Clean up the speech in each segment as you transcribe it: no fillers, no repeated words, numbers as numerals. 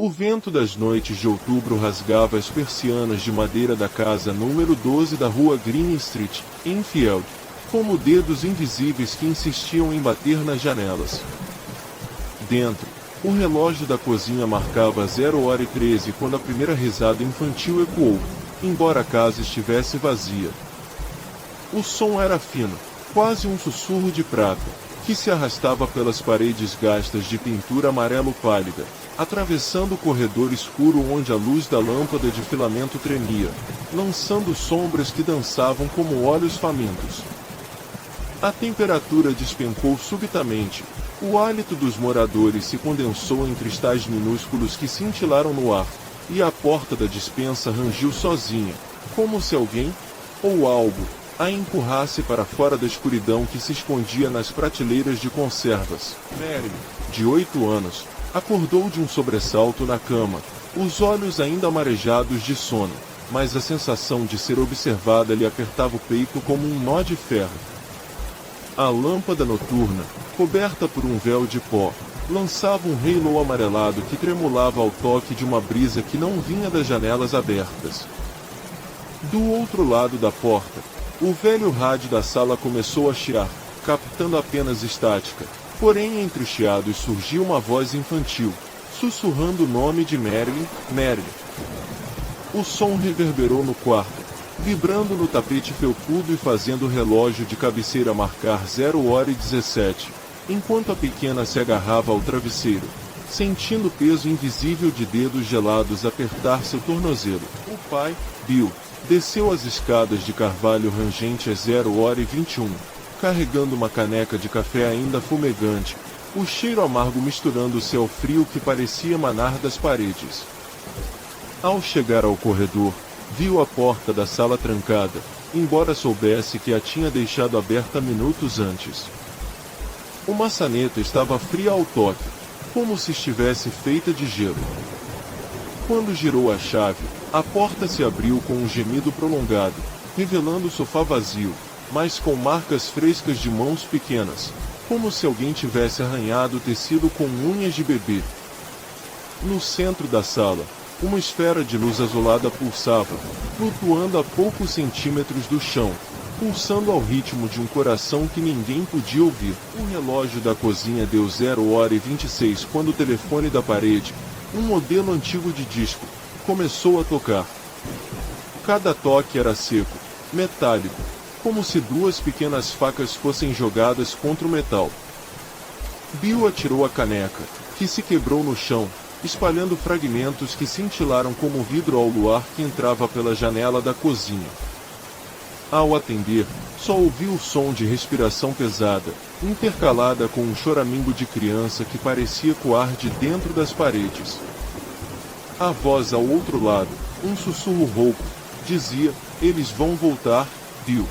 O vento das noites de outubro rasgava as persianas de madeira da casa número 12 da rua Green Street, em Enfield, como dedos invisíveis que insistiam em bater nas janelas. Dentro, o relógio da cozinha marcava 0h13 quando a primeira risada infantil ecoou, embora a casa estivesse vazia. O som era fino, quase um sussurro de prata, que se arrastava pelas paredes gastas de pintura amarelo pálida, atravessando o corredor escuro onde a luz da lâmpada de filamento tremia, lançando sombras que dançavam como olhos famintos. A temperatura despencou subitamente. O hálito dos moradores se condensou em cristais minúsculos que cintilaram no ar, e a porta da despensa rangiu sozinha, como se alguém, ou algo, a empurrasse para fora da escuridão que se escondia nas prateleiras de conservas. Mary, de 8 anos, acordou de um sobressalto na cama, os olhos ainda marejados de sono, mas a sensação de ser observada lhe apertava o peito como um nó de ferro. A lâmpada noturna, coberta por um véu de pó, lançava um halo amarelado que tremulava ao toque de uma brisa que não vinha das janelas abertas. Do outro lado da porta, o velho rádio da sala começou a chiar, captando apenas estática, porém entre os chiados surgiu uma voz infantil, sussurrando o nome de Marilyn, Marilyn. O som reverberou no quarto, vibrando no tapete felpudo e fazendo o relógio de cabeceira marcar 0h17, enquanto a pequena se agarrava ao travesseiro, sentindo o peso invisível de dedos gelados apertar seu tornozelo. O pai, Bill, desceu as escadas de carvalho rangente às 0h21, carregando uma caneca de café ainda fumegante, o cheiro amargo misturando-se ao frio que parecia emanar das paredes. Ao chegar ao corredor, viu a porta da sala trancada, embora soubesse que a tinha deixado aberta minutos antes. A maçaneta estava fria ao toque, como se estivesse feita de gelo. Quando girou a chave, a porta se abriu com um gemido prolongado, revelando o sofá vazio, mas com marcas frescas de mãos pequenas, como se alguém tivesse arranhado o tecido com unhas de bebê. No centro da sala, uma esfera de luz azulada pulsava, flutuando a poucos centímetros do chão, pulsando ao ritmo de um coração que ninguém podia ouvir. O relógio da cozinha deu 0h26 quando o telefone da parede, um modelo antigo de disco, começou a tocar. Cada toque era seco, metálico, como se duas pequenas facas fossem jogadas contra o metal. Bill atirou a caneca, que se quebrou no chão, espalhando fragmentos que cintilaram como vidro ao luar que entrava pela janela da cozinha. Ao atender, só ouviu o som de respiração pesada, intercalada com um choramingo de criança que parecia coar de dentro das paredes. A voz ao outro lado, um sussurro rouco, dizia: "Eles vão voltar, Bill."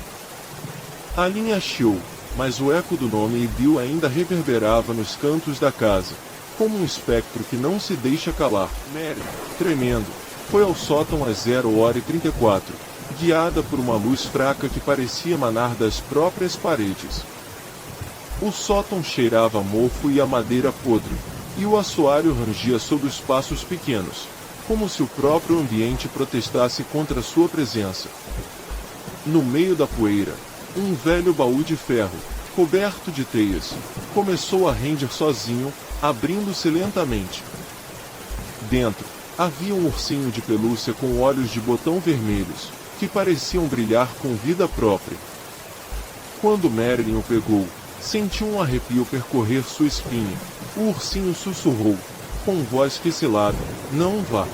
A linha chiou, mas o eco do nome e Bill ainda reverberava nos cantos da casa, como um espectro que não se deixa calar. Mary, tremendo, foi ao sótão às 0h34, guiada por uma luz fraca que parecia emanar das próprias paredes. O sótão cheirava a mofo e a madeira podre, e o assoalho rangia sob os passos pequenos, como se o próprio ambiente protestasse contra sua presença. No meio da poeira, um velho baú de ferro, coberto de teias, começou a render sozinho, abrindo-se lentamente. Dentro, havia um ursinho de pelúcia com olhos de botão vermelhos, que pareciam brilhar com vida própria. Quando Marilyn o pegou, sentiu um arrepio percorrer sua espinha. O ursinho sussurrou, com voz que selada: "Não vá."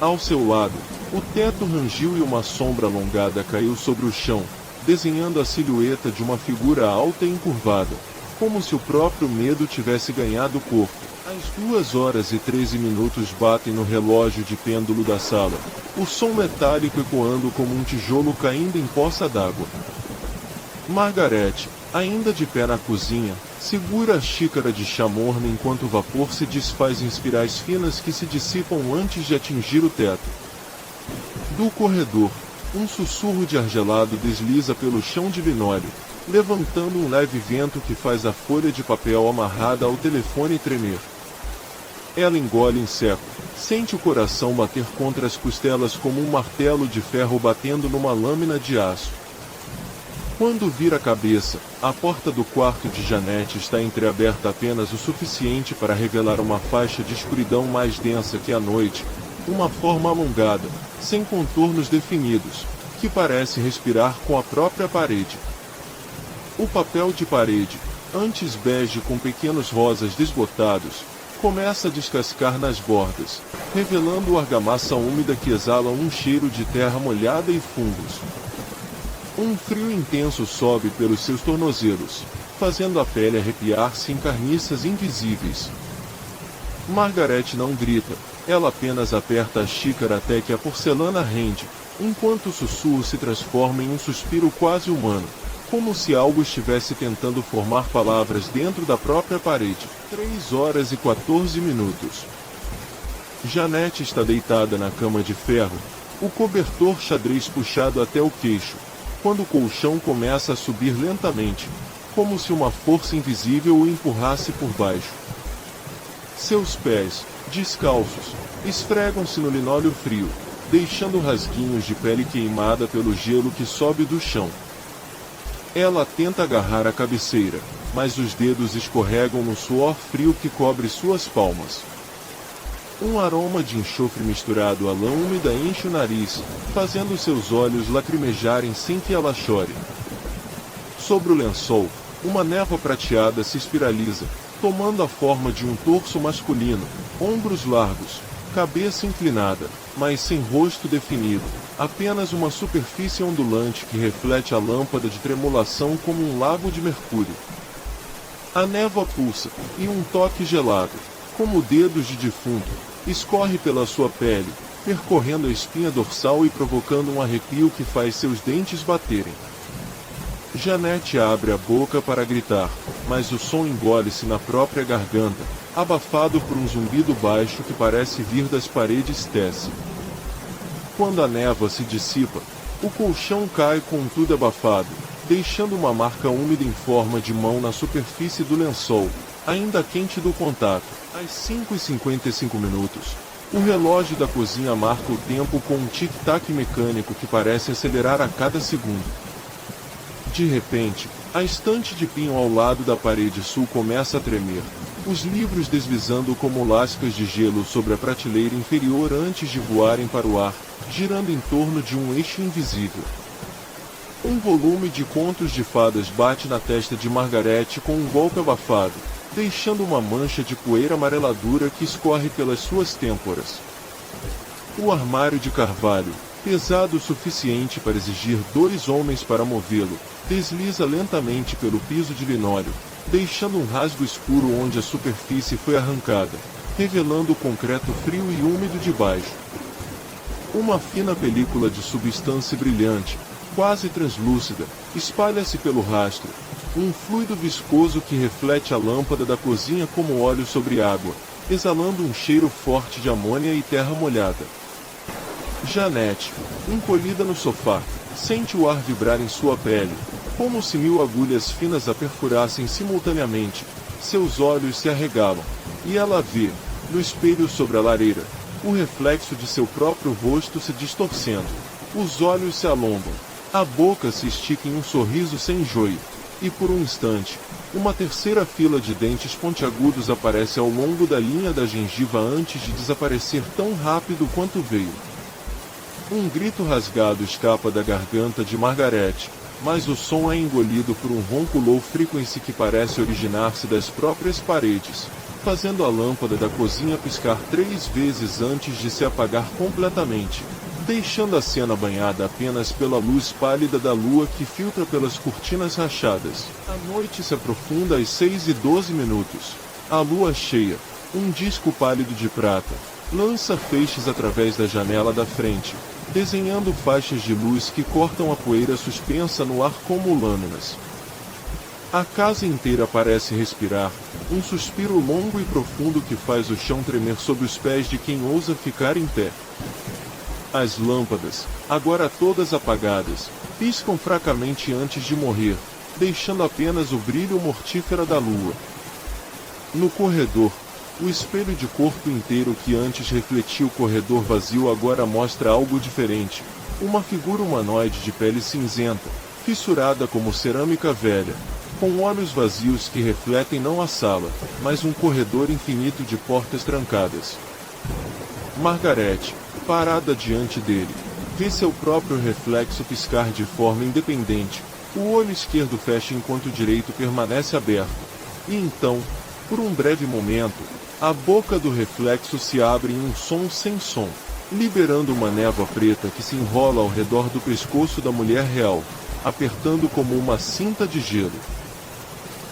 Ao seu lado, o teto rangiu e uma sombra alongada caiu sobre o chão, desenhando a silhueta de uma figura alta e encurvada, como se o próprio medo tivesse ganhado o corpo. As 2h13 batem no relógio de pêndulo da sala, o som metálico ecoando como um tijolo caindo em poça d'água. Margaret, ainda de pé na cozinha, segura a xícara de chá morna enquanto o vapor se desfaz em espirais finas que se dissipam antes de atingir o teto. Do corredor, um sussurro de ar gelado desliza pelo chão de linóleo, levantando um leve vento que faz a folha de papel amarrada ao telefone tremer. Ela engole em seco, sente o coração bater contra as costelas como um martelo de ferro batendo numa lâmina de aço. Quando vira a cabeça, a porta do quarto de Janete está entreaberta apenas o suficiente para revelar uma faixa de escuridão mais densa que a noite, uma forma alongada, sem contornos definidos, que parece respirar com a própria parede. O papel de parede, antes bege com pequenos rosas desbotados, começa a descascar nas bordas, revelando argamassa úmida que exala um cheiro de terra molhada e fungos. Um frio intenso sobe pelos seus tornozelos, fazendo a pele arrepiar-se em carniças invisíveis. Margaret não grita, ela apenas aperta a xícara até que a porcelana rende, enquanto o sussurro se transforma em um suspiro quase humano, como se algo estivesse tentando formar palavras dentro da própria parede. 3h14. Janete está deitada na cama de ferro, o cobertor xadrez puxado até o queixo, quando o colchão começa a subir lentamente, como se uma força invisível o empurrasse por baixo. Seus pés, descalços, esfregam-se no linóleo frio, deixando rasguinhos de pele queimada pelo gelo que sobe do chão. Ela tenta agarrar a cabeceira, mas os dedos escorregam no suor frio que cobre suas palmas. Um aroma de enxofre misturado à lã úmida enche o nariz, fazendo seus olhos lacrimejarem sem que ela chore. Sobre o lençol, uma névoa prateada se espiraliza, tomando a forma de um torso masculino, ombros largos, cabeça inclinada, mas sem rosto definido, apenas uma superfície ondulante que reflete a lâmpada de tremulação como um lago de mercúrio. A névoa pulsa, e um toque gelado, como dedos de defunto, escorre pela sua pele, percorrendo a espinha dorsal e provocando um arrepio que faz seus dentes baterem. Janete abre a boca para gritar, mas o som engole-se na própria garganta, abafado por um zumbido baixo que parece vir das paredes tece. Quando a névoa se dissipa, o colchão cai com tudo abafado, deixando uma marca úmida em forma de mão na superfície do lençol, ainda quente do contato. Às 5h55, o relógio da cozinha marca o tempo com um tic-tac mecânico que parece acelerar a cada segundo. De repente, a estante de pinho ao lado da parede sul começa a tremer, os livros deslizando como lascas de gelo sobre a prateleira inferior antes de voarem para o ar, girando em torno de um eixo invisível. Um volume de contos de fadas bate na testa de Margaret com um golpe abafado, deixando uma mancha de poeira amareladura que escorre pelas suas têmporas. O armário de carvalho, pesado o suficiente para exigir 2 homens para movê-lo, desliza lentamente pelo piso de linóleo, deixando um rasgo escuro onde a superfície foi arrancada, revelando o concreto frio e úmido de baixo. Uma fina película de substância brilhante, quase translúcida, espalha-se pelo rastro, um fluido viscoso que reflete a lâmpada da cozinha como óleo sobre água, exalando um cheiro forte de amônia e terra molhada. Janete, encolhida no sofá, sente o ar vibrar em sua pele, como se 1000 agulhas finas a perfurassem simultaneamente. Seus olhos se arregalam, e ela vê, no espelho sobre a lareira, o reflexo de seu próprio rosto se distorcendo. Os olhos se alongam, a boca se estica em um sorriso sem joio, e por um instante, uma terceira fila de dentes pontiagudos aparece ao longo da linha da gengiva antes de desaparecer tão rápido quanto veio. Um grito rasgado escapa da garganta de Margaret, mas o som é engolido por um ronco low frequency que parece originar-se das próprias paredes, fazendo a lâmpada da cozinha piscar 3 vezes antes de se apagar completamente, deixando a cena banhada apenas pela luz pálida da lua que filtra pelas cortinas rachadas. A noite se aprofunda às 6h12. A lua cheia, um disco pálido de prata, lança feixes através da janela da frente, desenhando faixas de luz que cortam a poeira suspensa no ar como lâminas. A casa inteira parece respirar, um suspiro longo e profundo que faz o chão tremer sob os pés de quem ousa ficar em pé. As lâmpadas, agora todas apagadas, piscam fracamente antes de morrer, deixando apenas o brilho mortífero da lua. No corredor, O espelho de corpo inteiro que antes refletia o corredor vazio agora mostra algo diferente. Uma figura humanoide de pele cinzenta, fissurada como cerâmica velha, com olhos vazios que refletem não a sala, mas um corredor infinito de portas trancadas. Margaret, parada diante dele, vê seu próprio reflexo piscar de forma independente. O olho esquerdo fecha enquanto o direito permanece aberto. E então, por um breve momento, a boca do reflexo se abre em um som sem som, liberando uma névoa preta que se enrola ao redor do pescoço da mulher real, apertando como uma cinta de gelo.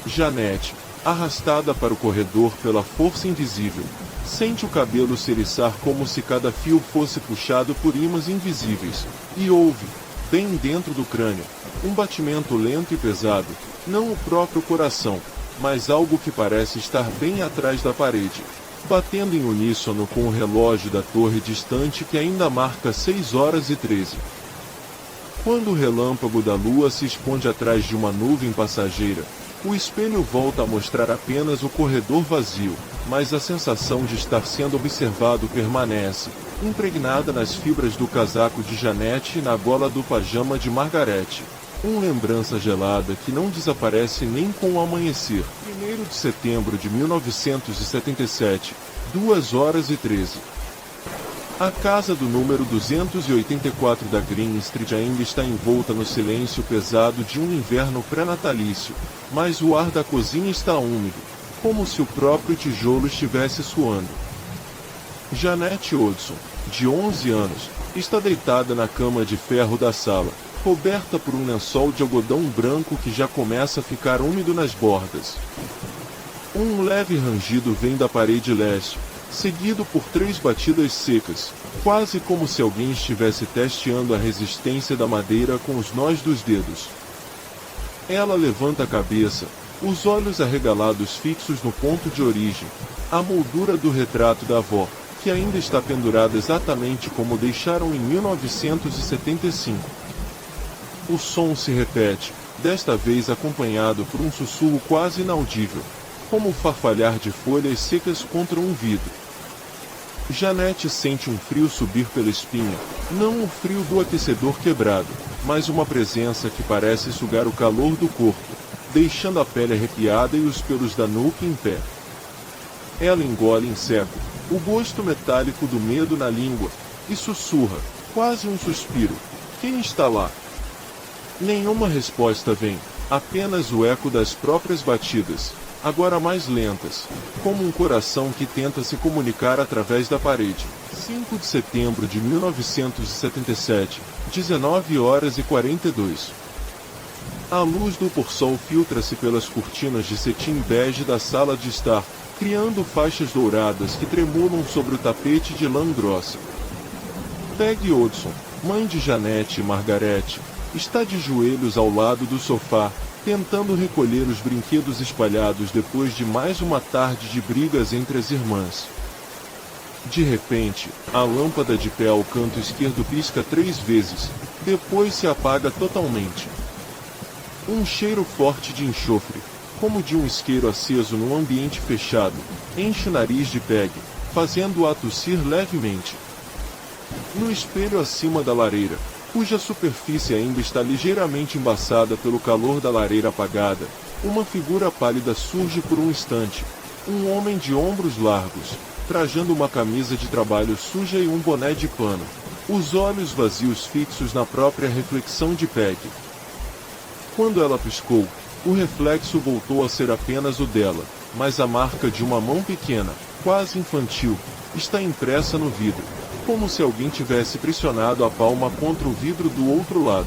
Janet, arrastada para o corredor pela força invisível, sente o cabelo se eriçar como se cada fio fosse puxado por ímãs invisíveis, e ouve, bem dentro do crânio, um batimento lento e pesado, não o próprio coração, mas algo que parece estar bem atrás da parede, batendo em uníssono com o relógio da torre distante que ainda marca 6h13. Quando o relâmpago da lua se esconde atrás de uma nuvem passageira, o espelho volta a mostrar apenas o corredor vazio, mas a sensação de estar sendo observado permanece, impregnada nas fibras do casaco de Janet e na gola do pajama de Margaret. Uma lembrança gelada que não desaparece nem com o amanhecer. 1º de setembro de 1977, 2h13. A casa do número 284 da Green Street ainda está envolta no silêncio pesado de um inverno pré-natalício, mas o ar da cozinha está úmido, como se o próprio tijolo estivesse suando. Janet Hodgson, de 11 anos, está deitada na cama de ferro da sala, coberta por um lençol de algodão branco que já começa a ficar úmido nas bordas. Um leve rangido vem da parede leste, seguido por 3 batidas secas, quase como se alguém estivesse testeando a resistência da madeira com os nós dos dedos. Ela levanta a cabeça, os olhos arregalados fixos no ponto de origem, a moldura do retrato da avó, que ainda está pendurada exatamente como deixaram em 1975. O som se repete, desta vez acompanhado por um sussurro quase inaudível, como o farfalhar de folhas secas contra um vidro. Janet sente um frio subir pela espinha, não o frio do aquecedor quebrado, mas uma presença que parece sugar o calor do corpo, deixando a pele arrepiada e os pelos da nuca em pé. Ela engole em seco, o gosto metálico do medo na língua, e sussurra, quase um suspiro: "Quem está lá?" Nenhuma resposta vem, apenas o eco das próprias batidas, agora mais lentas, como um coração que tenta se comunicar através da parede. 5 de setembro de 1977, 19h42. A luz do pôr-sol filtra-se pelas cortinas de cetim bege da sala de estar, criando faixas douradas que tremulam sobre o tapete de lã grossa. Peggy Hodgson, mãe de Janet e Margaret, está de joelhos ao lado do sofá, tentando recolher os brinquedos espalhados depois de mais uma tarde de brigas entre as irmãs. De repente, a lâmpada de pé ao canto esquerdo pisca 3 vezes, depois se apaga totalmente. Um cheiro forte de enxofre, como de um isqueiro aceso num ambiente fechado, enche o nariz de Peggy, fazendo-a tossir levemente. No espelho acima da lareira, cuja superfície ainda está ligeiramente embaçada pelo calor da lareira apagada, uma figura pálida surge por um instante. Um homem de ombros largos, trajando uma camisa de trabalho suja e um boné de pano, os olhos vazios fixos na própria reflexão de Peggy. Quando ela piscou, o reflexo voltou a ser apenas o dela, mas a marca de uma mão pequena, quase infantil, está impressa no vidro, como se alguém tivesse pressionado a palma contra o vidro do outro lado.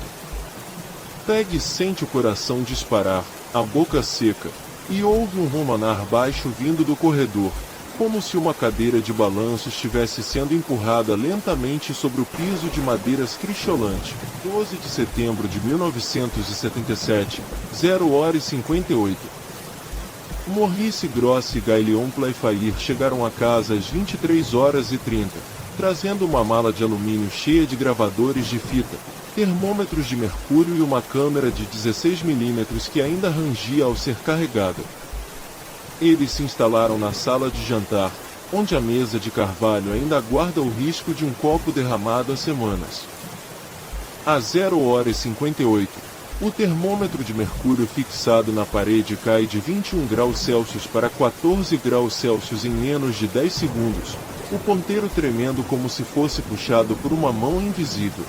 Peggy sente o coração disparar, a boca seca, e ouve um ronronar baixo vindo do corredor, como se uma cadeira de balanço estivesse sendo empurrada lentamente sobre o piso de madeiras cricholante. 12 de setembro de 1977, 0h58. Maurice Gross e Gaëlion Playfair chegaram a casa às 23h30, trazendo uma mala de alumínio cheia de gravadores de fita, termômetros de mercúrio e uma câmera de 16 mm que ainda rangia ao ser carregada. Eles se instalaram na sala de jantar, onde a mesa de carvalho ainda aguarda o risco de um copo derramado há semanas. Às 0h58, o termômetro de mercúrio fixado na parede cai de 21 graus Celsius para 14 graus Celsius em menos de 10 segundos, o ponteiro tremendo como se fosse puxado por uma mão invisível.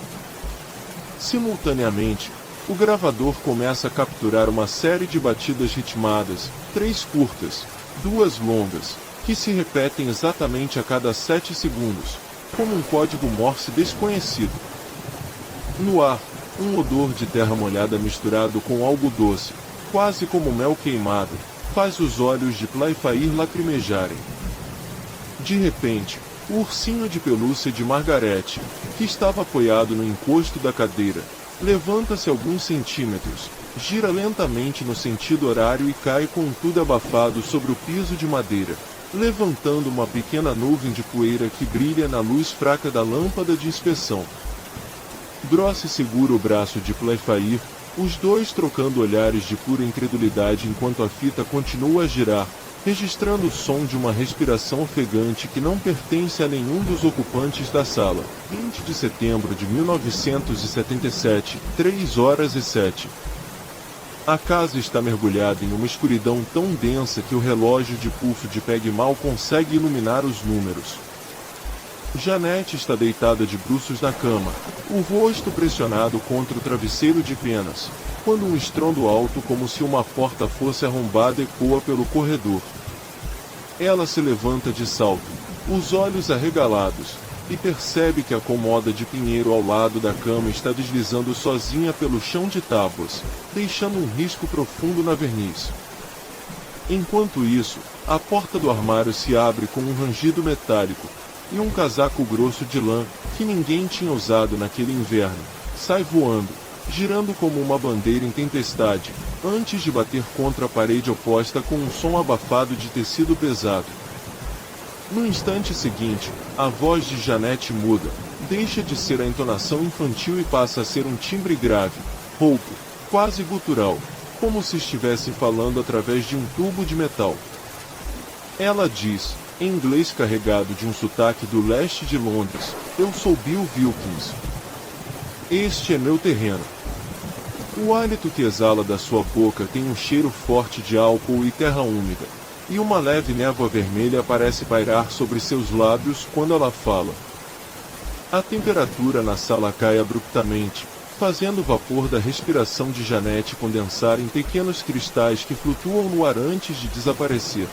Simultaneamente, o gravador começa a capturar uma série de batidas ritmadas, 3 curtas, 2 longas, que se repetem exatamente a cada 7 segundos, como um código Morse desconhecido. No ar, um odor de terra molhada misturado com algo doce, quase como mel queimado, faz os olhos de Playfair lacrimejarem. De repente, o ursinho de pelúcia de Margaret, que estava apoiado no encosto da cadeira, levanta-se alguns centímetros, gira lentamente no sentido horário e cai com tudo abafado sobre o piso de madeira, levantando uma pequena nuvem de poeira que brilha na luz fraca da lâmpada de inspeção. Grosse segura o braço de Playfair, os dois trocando olhares de pura incredulidade enquanto a fita continua a girar, registrando o som de uma respiração ofegante que não pertence a nenhum dos ocupantes da sala. 20 de setembro de 1977, 3h07. A casa está mergulhada em uma escuridão tão densa que o relógio de pulso de Peg mal consegue iluminar os números. Janet está deitada de bruços na cama, o rosto pressionado contra o travesseiro de penas, quando um estrondo alto como se uma porta fosse arrombada ecoa pelo corredor. Ela se levanta de salto, os olhos arregalados, e percebe que a cômoda de pinheiro ao lado da cama está deslizando sozinha pelo chão de tábuas, deixando um risco profundo na verniz. Enquanto isso, a porta do armário se abre com um rangido metálico, e um casaco grosso de lã, que ninguém tinha usado naquele inverno, sai voando, girando como uma bandeira em tempestade, antes de bater contra a parede oposta com um som abafado de tecido pesado. No instante seguinte, a voz de Janet muda, deixa de ser a entonação infantil e passa a ser um timbre grave, rouco, quase gutural, como se estivesse falando através de um tubo de metal. Ela diz, em inglês carregado de um sotaque do leste de Londres: "Eu sou Bill Wilkins. Este é meu terreno." O hálito que exala da sua boca tem um cheiro forte de álcool e terra úmida, e uma leve névoa vermelha parece pairar sobre seus lábios quando ela fala. A temperatura na sala cai abruptamente, fazendo o vapor da respiração de Janet condensar em pequenos cristais que flutuam no ar antes de desaparecer.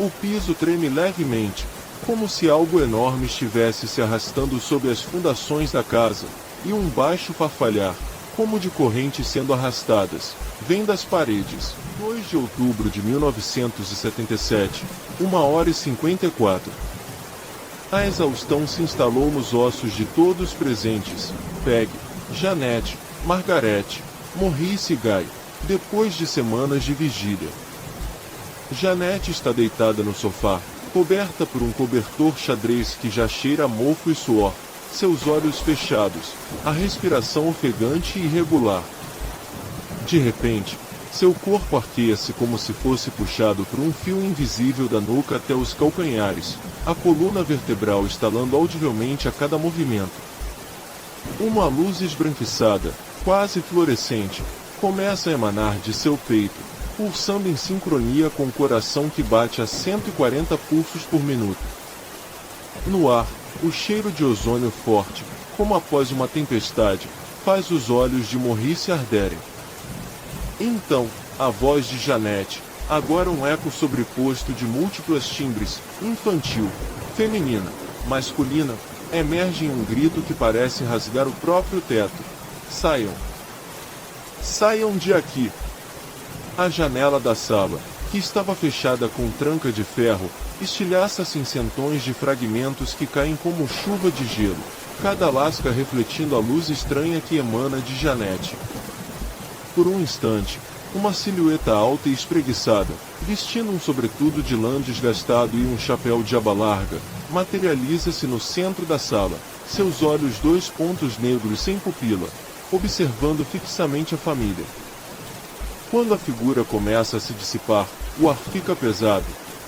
O piso treme levemente, como se algo enorme estivesse se arrastando sob as fundações da casa, e um baixo farfalhar, como de correntes sendo arrastadas, vem das paredes. 2 de outubro de 1977, 1h54. A exaustão se instalou nos ossos de todos presentes: Peg, Janet, Margaret, Maurice e Guy, depois de semanas de vigília. Janet está deitada no sofá, coberta por um cobertor xadrez que já cheira a mofo e suor, seus olhos fechados, a respiração ofegante e irregular. De repente, seu corpo arqueia-se como se fosse puxado por um fio invisível da nuca até os calcanhares, a coluna vertebral estalando audivelmente a cada movimento. Uma luz esbranquiçada, quase fluorescente, começa a emanar de seu peito, pulsando em sincronia com o coração que bate a 140 pulsos por minuto. No ar, o cheiro de ozônio forte, como após uma tempestade, faz os olhos de Maurice arderem. Então, a voz de Janet, agora um eco sobreposto de múltiplos timbres, infantil, feminina, masculina, emerge em um grito que parece rasgar o próprio teto. Saiam! Saiam de aqui! A janela da sala, que estava fechada com tranca de ferro, estilhaça-se em centões de fragmentos que caem como chuva de gelo, cada lasca refletindo a luz estranha que emana de Janet. Por um instante, uma silhueta alta e espreguiçada, vestindo um sobretudo de lã desgastado e um chapéu de aba larga, materializa-se no centro da sala, seus olhos 2 pontos negros sem pupila, observando fixamente a família. Quando a figura começa a se dissipar, o ar fica pesado,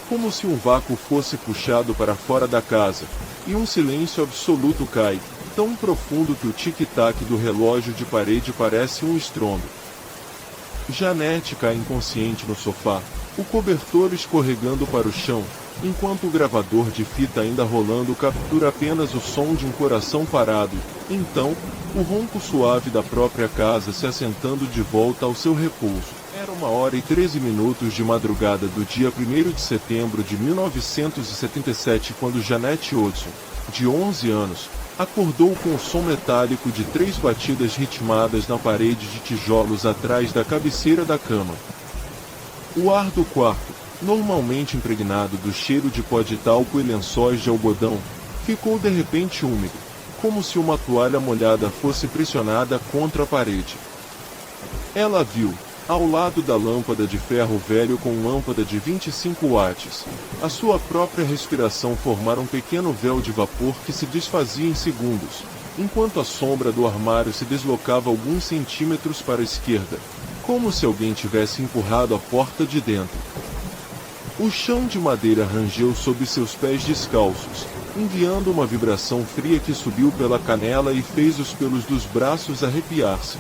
como se um vácuo fosse puxado para fora da casa, e um silêncio absoluto cai, tão profundo que o tic-tac do relógio de parede parece um estrondo. Janete cai inconsciente no sofá, o cobertor escorregando para o chão, enquanto o gravador de fita ainda rolando captura apenas o som de um coração parado, então, o ronco suave da própria casa se assentando de volta ao seu repouso. Era 1h13 de madrugada do dia 1º de setembro de 1977 quando Janete Hudson, de 11 anos, acordou com o som metálico de 3 batidas ritmadas na parede de tijolos atrás da cabeceira da cama. O ar do quarto, normalmente impregnado do cheiro de pó de talco e lençóis de algodão, ficou de repente úmido, como se uma toalha molhada fosse pressionada contra a parede. Ela viu, ao lado da lâmpada de ferro velho com lâmpada de 25 watts, a sua própria respiração formar um pequeno véu de vapor que se desfazia em segundos, enquanto a sombra do armário se deslocava alguns centímetros para a esquerda, como se alguém tivesse empurrado a porta de dentro. O chão de madeira rangeu sob seus pés descalços, enviando uma vibração fria que subiu pela canela e fez os pelos dos braços arrepiar-se.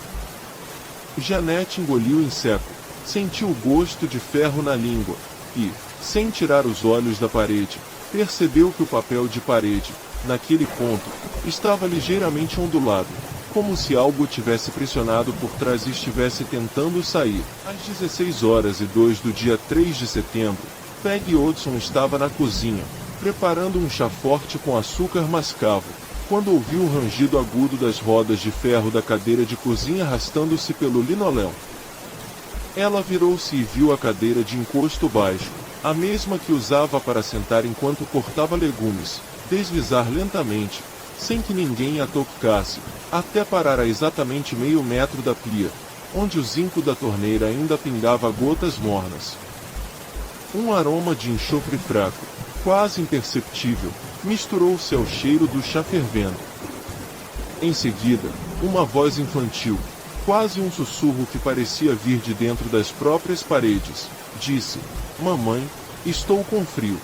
Janete engoliu em seco, sentiu o gosto de ferro na língua, e, sem tirar os olhos da parede, percebeu que o papel de parede, naquele ponto, estava ligeiramente ondulado, como se algo tivesse pressionado por trás e estivesse tentando sair. Às 16h02 do dia 3 de setembro, Peggy Hudson estava na cozinha, preparando um chá forte com açúcar mascavo, quando ouviu o rangido agudo das rodas de ferro da cadeira de cozinha arrastando-se pelo linóleo. Ela virou-se e viu a cadeira de encosto baixo, a mesma que usava para sentar enquanto cortava legumes, deslizar lentamente, sem que ninguém a tocasse, até parar a exatamente meio metro da pia, onde o zinco da torneira ainda pingava gotas mornas. Um aroma de enxofre fraco, quase imperceptível, misturou-se ao cheiro do chá fervendo. Em seguida, uma voz infantil, quase um sussurro que parecia vir de dentro das próprias paredes, disse: "Mamãe, estou com frio."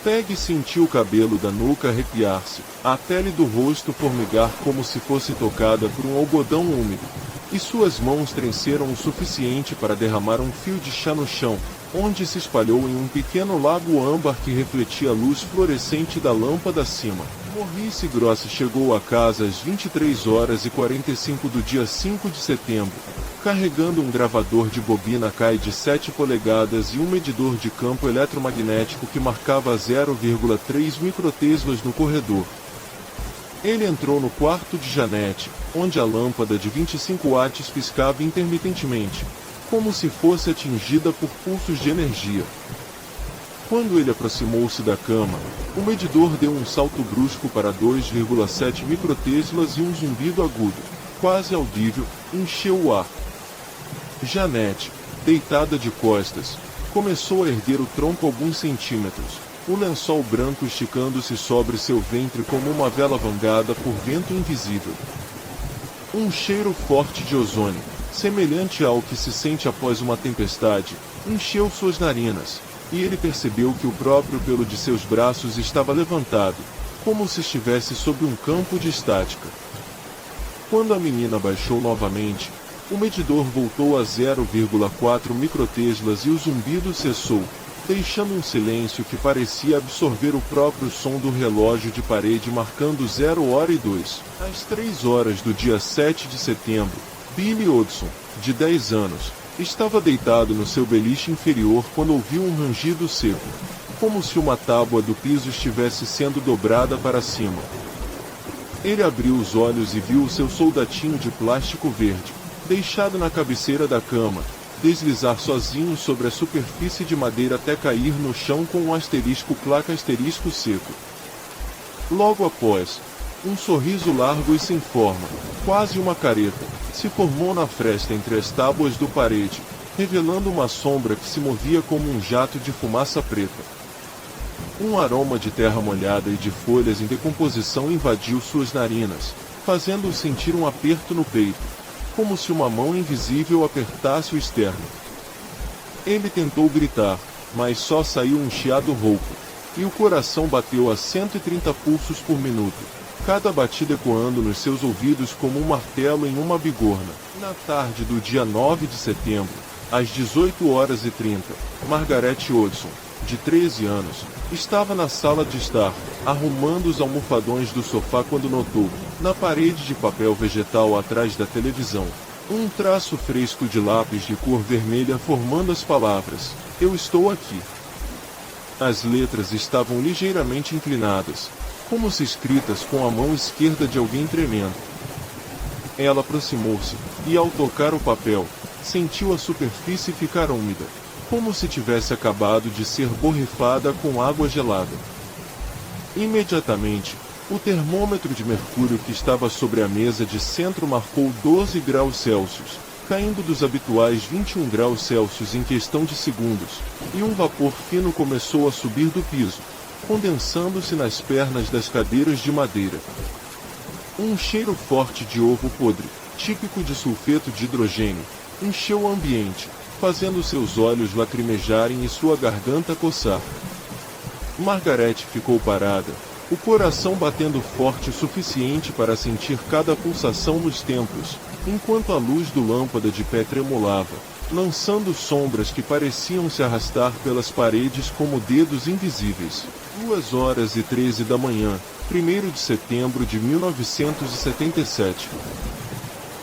Peggy sentiu o cabelo da nuca arrepiar-se, a pele do rosto formigar como se fosse tocada por um algodão úmido, e suas mãos tremeceram o suficiente para derramar um fio de chá no chão, onde se espalhou em um pequeno lago âmbar que refletia a luz fluorescente da lâmpada acima. Maurice Gross chegou a casa às 23h45 do dia 5 de setembro, carregando um gravador de bobina CAI de 7 polegadas e um medidor de campo eletromagnético que marcava 0,3 microteslas no corredor. Ele entrou no quarto de Janete, onde a lâmpada de 25 watts piscava intermitentemente, como se fosse atingida por pulsos de energia. Quando ele aproximou-se da cama, o medidor deu um salto brusco para 2,7 microteslas e um zumbido agudo, quase audível, encheu o ar. Janete, deitada de costas, começou a erguer o tronco alguns centímetros, o lençol branco esticando-se sobre seu ventre como uma vela vangada por vento invisível. Um cheiro forte de ozônio, semelhante ao que se sente após uma tempestade, encheu suas narinas, e ele percebeu que o próprio pelo de seus braços estava levantado, como se estivesse sob um campo de estática. Quando a menina baixou novamente, o medidor voltou a 0,4 microteslas e o zumbido cessou, deixando um silêncio que parecia absorver o próprio som do relógio de parede marcando 0h02. Às 3h do dia 7 de setembro, Billy Hudson, de 10 anos, estava deitado no seu beliche inferior quando ouviu um rangido seco, como se uma tábua do piso estivesse sendo dobrada para cima. Ele abriu os olhos e viu o seu soldatinho de plástico verde, deixado na cabeceira da cama, deslizar sozinho sobre a superfície de madeira até cair no chão com um asterisco placa asterisco seco. Logo após, um sorriso largo e sem forma, quase uma careta, se formou na fresta entre as tábuas do parede, revelando uma sombra que se movia como um jato de fumaça preta. Um aroma de terra molhada e de folhas em decomposição invadiu suas narinas, fazendo-o sentir um aperto no peito. como se uma mão invisível apertasse o externo. Ele tentou gritar, mas só saiu um chiado rouco, e o coração bateu a 130 pulsos por minuto, cada batida ecoando nos seus ouvidos como um martelo em uma bigorna. Na tarde do dia 9 de setembro, às 18h30, Margaret Hodgson, de 13 anos, estava na sala de estar, arrumando os almofadões do sofá quando notou, na parede de papel vegetal atrás da televisão, um traço fresco de lápis de cor vermelha formando as palavras: "Eu estou aqui". As letras estavam ligeiramente inclinadas, como se escritas com a mão esquerda de alguém tremendo. Ela aproximou-se, e ao tocar o papel, sentiu a superfície ficar úmida, como se tivesse acabado de ser borrifada com água gelada. Imediatamente, o termômetro de mercúrio que estava sobre a mesa de centro marcou 12 graus Celsius, caindo dos habituais 21 graus Celsius em questão de segundos, e um vapor fino começou a subir do piso, condensando-se nas pernas das cadeiras de madeira. Um cheiro forte de ovo podre, típico de sulfeto de hidrogênio, encheu o ambiente, fazendo seus olhos lacrimejarem e sua garganta coçar. Margaret ficou parada, o coração batendo forte o suficiente para sentir cada pulsação nos templos, enquanto a luz do lâmpada de pé tremulava, lançando sombras que pareciam se arrastar pelas paredes como dedos invisíveis. 2h13 da manhã, 1º de setembro de 1977.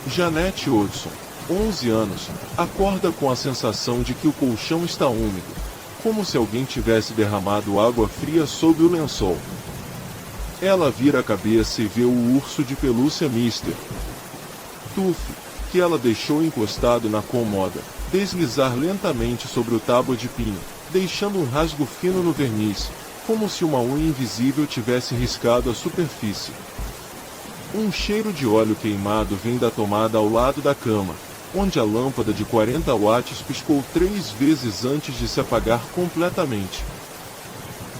Janet Hodgson, 11 anos, acorda com a sensação de que o colchão está úmido, como se alguém tivesse derramado água fria sob o lençol. Ela vira a cabeça e vê o urso de pelúcia Mr. Tuff, que ela deixou encostado na cômoda, deslizar lentamente sobre o tábua de pinho, deixando um rasgo fino no verniz, como se uma unha invisível tivesse riscado a superfície. Um cheiro de óleo queimado vem da tomada ao lado da cama, onde a lâmpada de 40 watts piscou 3 vezes antes de se apagar completamente.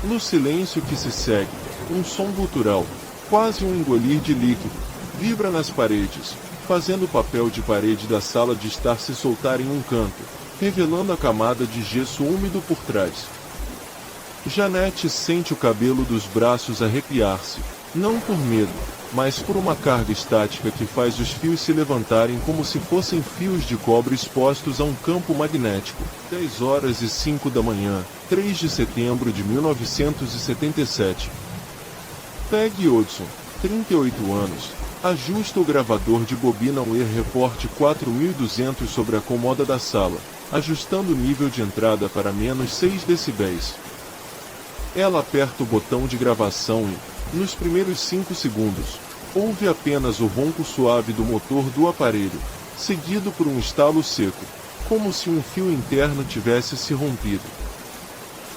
No silêncio que se segue, um som gutural, quase um engolir de líquido, vibra nas paredes, fazendo o papel de parede da sala de estar se soltar em um canto, revelando a camada de gesso úmido por trás. Janet sente o cabelo dos braços arrepiar-se, não por medo, mas por uma carga estática que faz os fios se levantarem como se fossem fios de cobre expostos a um campo magnético. 10h05 da manhã, 3 de setembro de 1977. Peggy Hodgson, 38 anos, ajusta o gravador de bobina Weir Report 4200 sobre a cômoda da sala, ajustando o nível de entrada para menos 6 decibéis. Ela aperta o botão de gravação e, nos primeiros 5 segundos, ouve apenas o ronco suave do motor do aparelho, seguido por um estalo seco, como se um fio interno tivesse se rompido.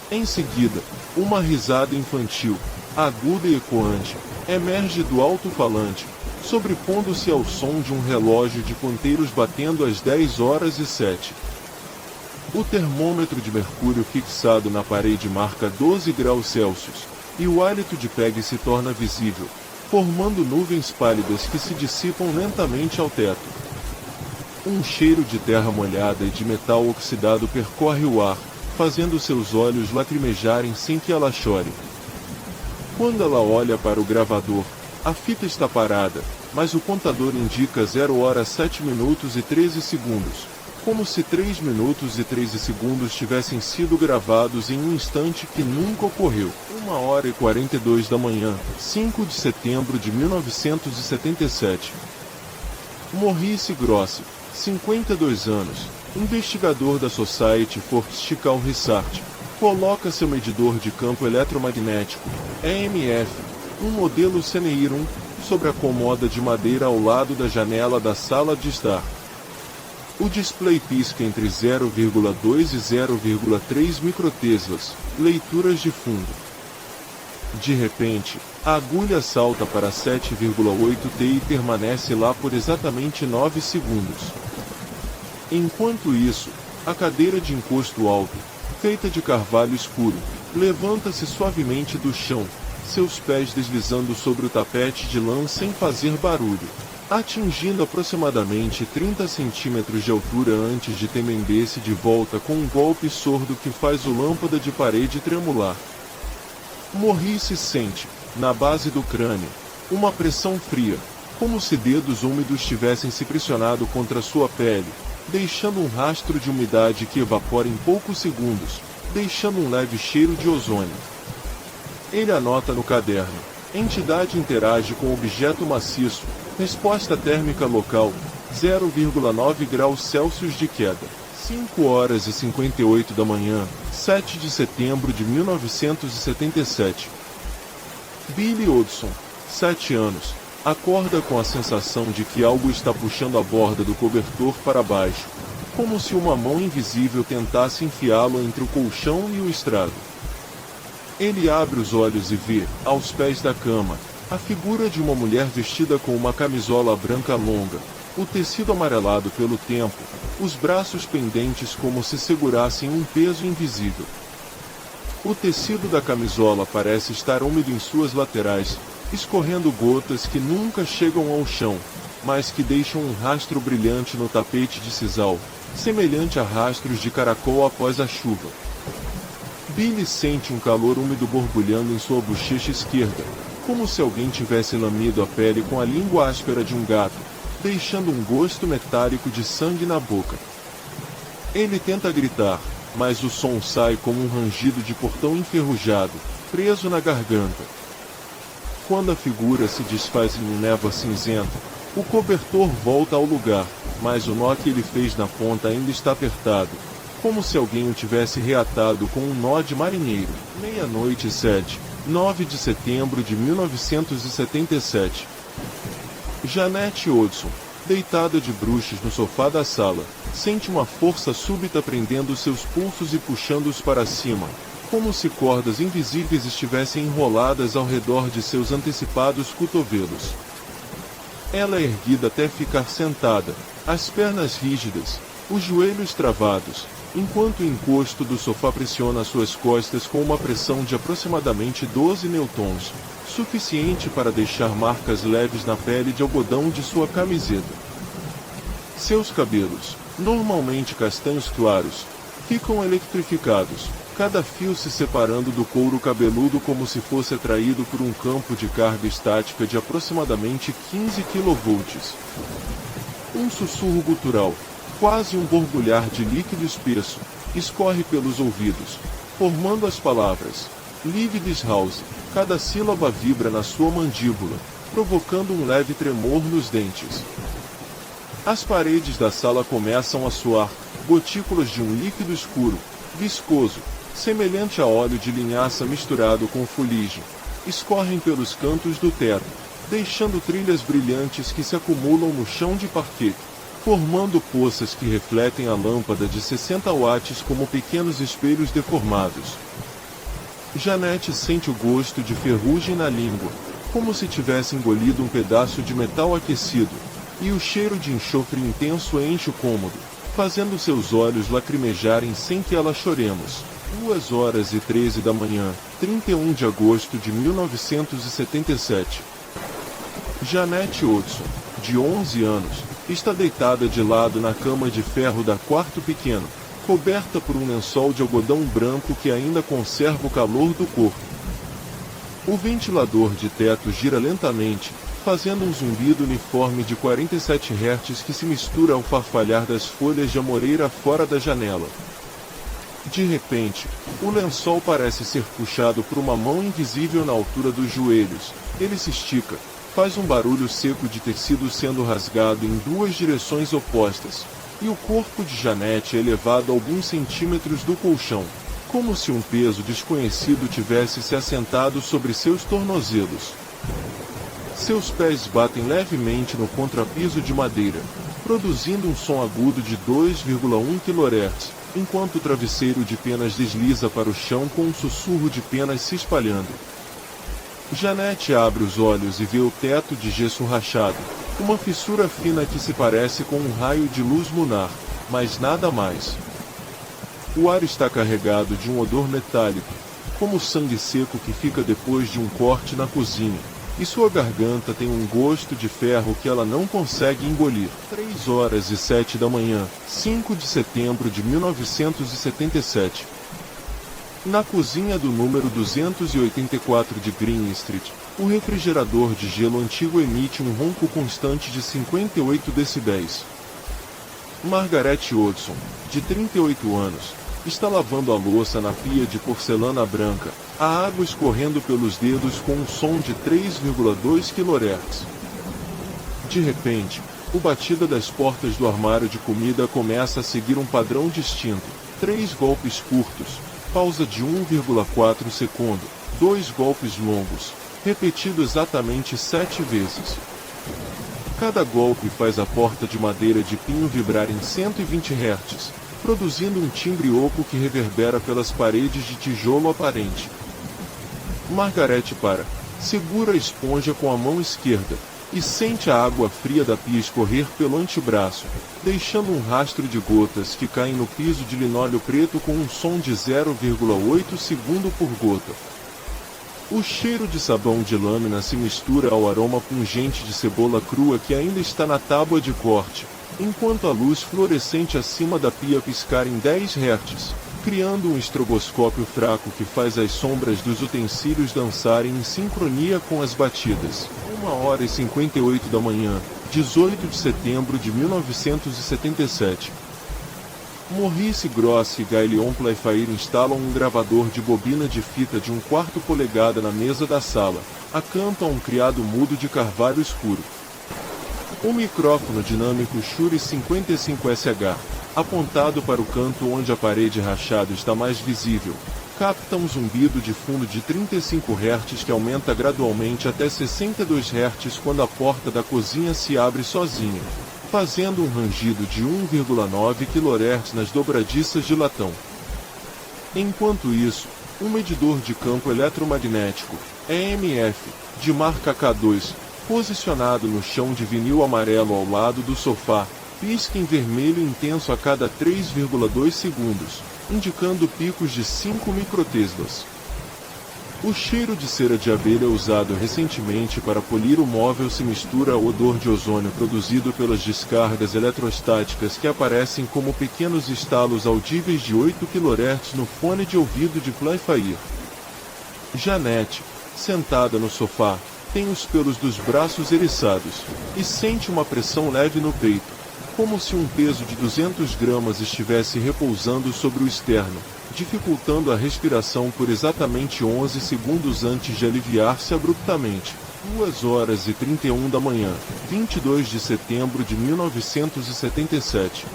Em seguida, uma risada infantil, aguda e ecoante, emerge do alto-falante, sobrepondo-se ao som de um relógio de ponteiros batendo às 10h07. O termômetro de mercúrio fixado na parede marca 12 graus Celsius, e o hálito de Peggy se torna visível, formando nuvens pálidas que se dissipam lentamente ao teto. Um cheiro de terra molhada e de metal oxidado percorre o ar, fazendo seus olhos lacrimejarem sem que ela chore. Quando ela olha para o gravador, a fita está parada, mas o contador indica 0h07 e 13 segundos, como se 3 minutos e 13 segundos tivessem sido gravados em um instante que nunca ocorreu. 1h42 da manhã, 5 de setembro de 1977. Maurice Grossi, 52 anos, investigador da Society for Psychical Research, coloca seu medidor de campo eletromagnético, EMF, um modelo Seneiron, sobre a cômoda de madeira ao lado da janela da sala de estar. O display pisca entre 0,2 e 0,3 microteslas, leituras de fundo. De repente, a agulha salta para 7,8T e permanece lá por exatamente 9 segundos. Enquanto isso, a cadeira de encosto alto, feita de carvalho escuro, levanta-se suavemente do chão, seus pés deslizando sobre o tapete de lã sem fazer barulho. atingindo aproximadamente 30 centímetros de altura antes de temender-se de volta com um golpe sordo que faz o lâmpada de parede tremular. Maurice sente, na base do crânio, uma pressão fria, como se dedos úmidos tivessem se pressionado contra sua pele, deixando um rastro de umidade que evapora em poucos segundos, deixando um leve cheiro de ozônio. Ele anota no caderno: entidade interage com objeto maciço, resposta térmica local, 0,9 graus Celsius de queda. 5 horas e 58 da manhã, 7 de setembro de 1977. Billy Hodgson, 7 anos, acorda com a sensação de que algo está puxando a borda do cobertor para baixo, como se uma mão invisível tentasse enfiá-lo entre o colchão e o estrado. Ele abre os olhos e vê, aos pés da cama, a figura de uma mulher vestida com uma camisola branca longa, o tecido amarelado pelo tempo, os braços pendentes como se segurassem um peso invisível. O tecido da camisola parece estar úmido em suas laterais, escorrendo gotas que nunca chegam ao chão, mas que deixam um rastro brilhante no tapete de sisal, semelhante a rastros de caracol após a chuva. Billy sente um calor úmido borbulhando em sua bochecha esquerda, como se alguém tivesse lamido a pele com a língua áspera de um gato, deixando um gosto metálico de sangue na boca. Ele tenta gritar, mas o som sai como um rangido de portão enferrujado, preso na garganta. Quando a figura se desfaz em névoa cinzenta, o cobertor volta ao lugar, mas o nó que ele fez na ponta ainda está apertado, como se alguém o tivesse reatado com um nó de marinheiro. 00:07, 9 de setembro de 1977. Janete Hodgson, deitada de bruços no sofá da sala, sente uma força súbita prendendo seus pulsos e puxando-os para cima, como se cordas invisíveis estivessem enroladas ao redor de seus antecipados cotovelos. Ela é erguida até ficar sentada, as pernas rígidas, os joelhos travados, enquanto o encosto do sofá pressiona suas costas com uma pressão de aproximadamente 12 newtons, suficiente para deixar marcas leves na pele de algodão de sua camiseta. Seus cabelos, normalmente castanhos claros, ficam eletrificados, cada fio se separando do couro cabeludo como se fosse atraído por um campo de carga estática de aproximadamente 15 kV. Um sussurro gutural, quase um borbulhar de líquido espesso, escorre pelos ouvidos, formando as palavras "Leave this house". Cada sílaba vibra na sua mandíbula, provocando um leve tremor nos dentes. As paredes da sala começam a suar, gotículas de um líquido escuro, viscoso, semelhante a óleo de linhaça misturado com fuligem, escorrem pelos cantos do teto, deixando trilhas brilhantes que se acumulam no chão de parquet, formando poças que refletem a lâmpada de 60 watts como pequenos espelhos deformados. Janete sente o gosto de ferrugem na língua, como se tivesse engolido um pedaço de metal aquecido, e o cheiro de enxofre intenso enche o cômodo, fazendo seus olhos lacrimejarem sem que ela choremos. 2h13 da manhã, 31 de agosto de 1977. Janete Hodgson, de 11 anos, está deitada de lado na cama de ferro da quarto pequeno, coberta por um lençol de algodão branco que ainda conserva o calor do corpo. O ventilador de teto gira lentamente, fazendo um zumbido uniforme de 47 Hz que se mistura ao farfalhar das folhas de amoreira fora da janela. De repente, o lençol parece ser puxado por uma mão invisível na altura dos joelhos. Ele se estica, faz um barulho seco de tecido sendo rasgado em duas direções opostas, e o corpo de Janete é elevado alguns centímetros do colchão, como se um peso desconhecido tivesse se assentado sobre seus tornozelos. Seus pés batem levemente no contrapiso de madeira, produzindo um som agudo de 2,1 kHz, enquanto o travesseiro de penas desliza para o chão com um sussurro de penas se espalhando. Janete abre os olhos e vê o teto de gesso rachado, uma fissura fina que se parece com um raio de luz lunar, mas nada mais. O ar está carregado de um odor metálico, como o sangue seco que fica depois de um corte na cozinha, e sua garganta tem um gosto de ferro que ela não consegue engolir. 3h07 da manhã, 5 de setembro de 1977. Na cozinha do número 284 de Green Street, o refrigerador de gelo antigo emite um ronco constante de 58 decibéis. Margaret Hodgson, de 38 anos, está lavando a louça na pia de porcelana branca, a água escorrendo pelos dedos com um som de 3,2 kHz. De repente, o batido das portas do armário de comida começa a seguir um padrão distinto: 3 golpes curtos, pausa de 1,4 segundo, 2 golpes longos, repetido exatamente 7 vezes. Cada golpe faz a porta de madeira de pinho vibrar em 120 Hz, produzindo um timbre oco que reverbera pelas paredes de tijolo aparente. Margaret segura a esponja com a mão esquerda, e sente a água fria da pia escorrer pelo antebraço, deixando um rastro de gotas que caem no piso de linóleo preto com um som de 0,8 segundo por gota. O cheiro de sabão de lâmina se mistura ao aroma pungente de cebola crua que ainda está na tábua de corte, enquanto a luz fluorescente acima da pia piscar em 10 Hz, criando um estroboscópio fraco que faz as sombras dos utensílios dançarem em sincronia com as batidas. 1h58 da manhã, 18 de setembro de 1977. Maurice Gross e Gaël Playfair instalam um gravador de bobina de fita de 1/4 polegada na mesa da sala, a canto a um criado mudo de carvalho escuro. Um micrófono dinâmico Shure 55SH, apontado para o canto onde a parede rachada está mais visível, capta um zumbido de fundo de 35 Hz que aumenta gradualmente até 62 Hz quando a porta da cozinha se abre sozinha, fazendo um rangido de 1,9 kHz nas dobradiças de latão. Enquanto isso, um medidor de campo eletromagnético, EMF, de marca K2, posicionado no chão de vinil amarelo ao lado do sofá, pisca em vermelho intenso a cada 3,2 segundos, indicando picos de 5 microteslas. O cheiro de cera de abelha usado recentemente para polir o móvel se mistura ao odor de ozônio produzido pelas descargas eletrostáticas que aparecem como pequenos estalos audíveis de 8 kHz no fone de ouvido de Playfair. Janet, sentada no sofá, tem os pelos dos braços eriçados, e sente uma pressão leve no peito, como se um peso de 200 gramas estivesse repousando sobre o externo, dificultando a respiração por exatamente 11 segundos antes de aliviar-se abruptamente. 2h31 da manhã, 22 de setembro de 1977.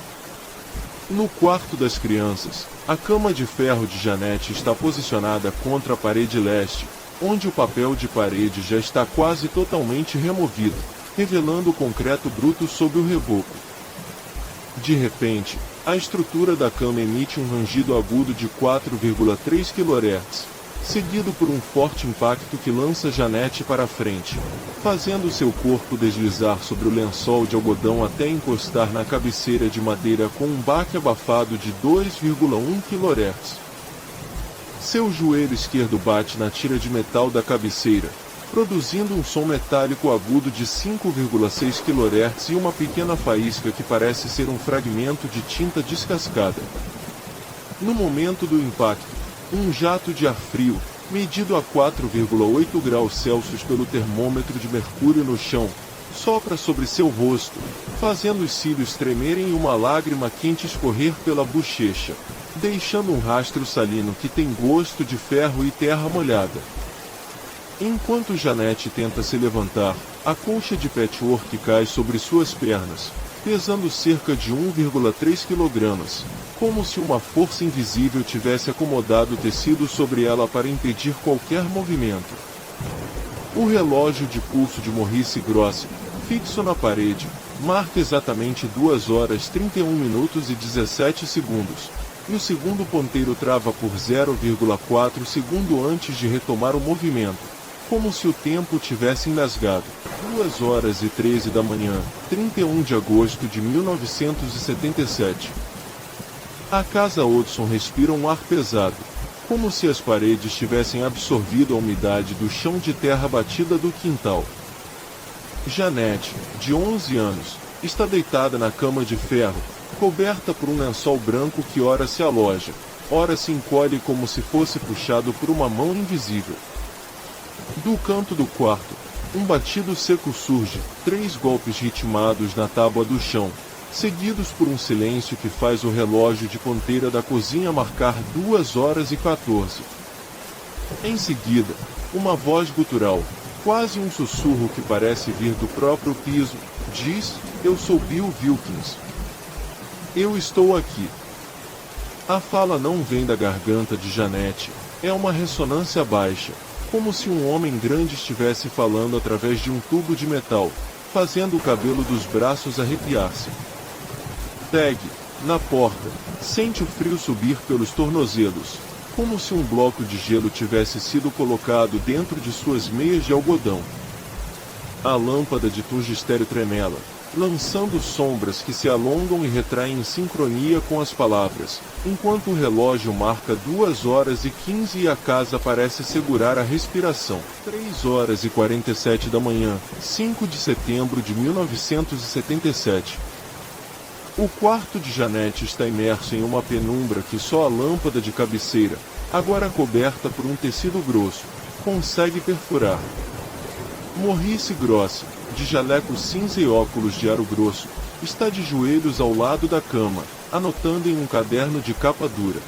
No quarto das crianças, a cama de ferro de Janet está posicionada contra a parede leste, onde o papel de parede já está quase totalmente removido, revelando o concreto bruto sob o reboco. De repente, a estrutura da cama emite um rangido agudo de 4,3 kHz, seguido por um forte impacto que lança Janet para frente, fazendo seu corpo deslizar sobre o lençol de algodão até encostar na cabeceira de madeira com um baque abafado de 2,1 kHz. Seu joelho esquerdo bate na tira de metal da cabeceira, produzindo um som metálico agudo de 5,6 kHz e uma pequena faísca que parece ser um fragmento de tinta descascada. No momento do impacto, um jato de ar frio, medido a 4,8 graus Celsius pelo termômetro de mercúrio no chão, sopra sobre seu rosto, fazendo os cílios tremerem e uma lágrima quente escorrer pela bochecha, deixando um rastro salino que tem gosto de ferro e terra molhada. Enquanto Janet tenta se levantar, a colcha de patchwork cai sobre suas pernas, pesando cerca de 1,3 kg, como se uma força invisível tivesse acomodado o tecido sobre ela para impedir qualquer movimento. O relógio de pulso de Maurice Gross, fixo na parede, marca exatamente 2h31 e 17 segundos, e o segundo ponteiro trava por 0,4 segundo antes de retomar o movimento, como se o tempo tivesse engasgado. 2h13 da manhã, 31 de agosto de 1977. A casa Hodgson respira um ar pesado, como se as paredes tivessem absorvido a umidade do chão de terra batida do quintal. Janete, de 11 anos, está deitada na cama de ferro, coberta por um lençol branco que ora se aloja, ora se encolhe como se fosse puxado por uma mão invisível. Do canto do quarto, um batido seco surge, 3 golpes ritmados na tábua do chão, seguidos por um silêncio que faz o relógio de ponteira da cozinha marcar 2h14. Em seguida, uma voz gutural, quase um sussurro que parece vir do próprio piso, diz: "Eu sou Bill Wilkins. Eu estou aqui." A fala não vem da garganta de Janete, é uma ressonância baixa, como se um homem grande estivesse falando através de um tubo de metal, fazendo o cabelo dos braços arrepiar-se. Peg, na porta, sente o frio subir pelos tornozelos, como se um bloco de gelo tivesse sido colocado dentro de suas meias de algodão. A lâmpada de tungstênio tremela, lançando sombras que se alongam e retraem em sincronia com as palavras, enquanto o relógio marca 2h15 e a casa parece segurar a respiração. 3h47 da manhã, 5 de setembro de 1977. O quarto de Janete está imerso em uma penumbra que só a lâmpada de cabeceira, agora coberta por um tecido grosso, consegue perfurar. Maurice Grosse, de jaleco cinza e óculos de aro grosso, está de joelhos ao lado da cama, anotando em um caderno de capa dura.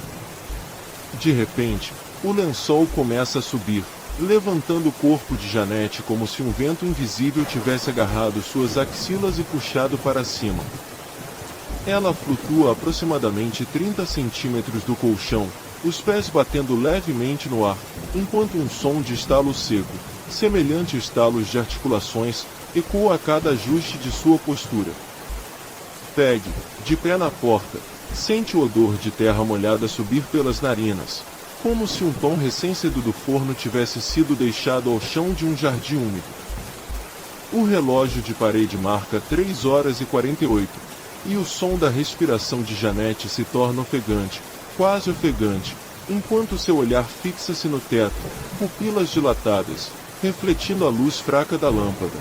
De repente, o lençol começa a subir, levantando o corpo de Janete como se um vento invisível tivesse agarrado suas axilas e puxado para cima. Ela flutua aproximadamente 30 centímetros do colchão, os pés batendo levemente no ar, enquanto um som de estalo seco, semelhante a estalos de articulações, ecoa a cada ajuste de sua postura. Peg, de pé na porta, sente o odor de terra molhada subir pelas narinas, como se um pão recém-saído do forno tivesse sido deixado ao chão de um jardim úmido. O relógio de parede marca 3h48, e o som da respiração de Janete se torna ofegante, quase ofegante, enquanto seu olhar fixa-se no teto, pupilas dilatadas, refletindo a luz fraca da lâmpada.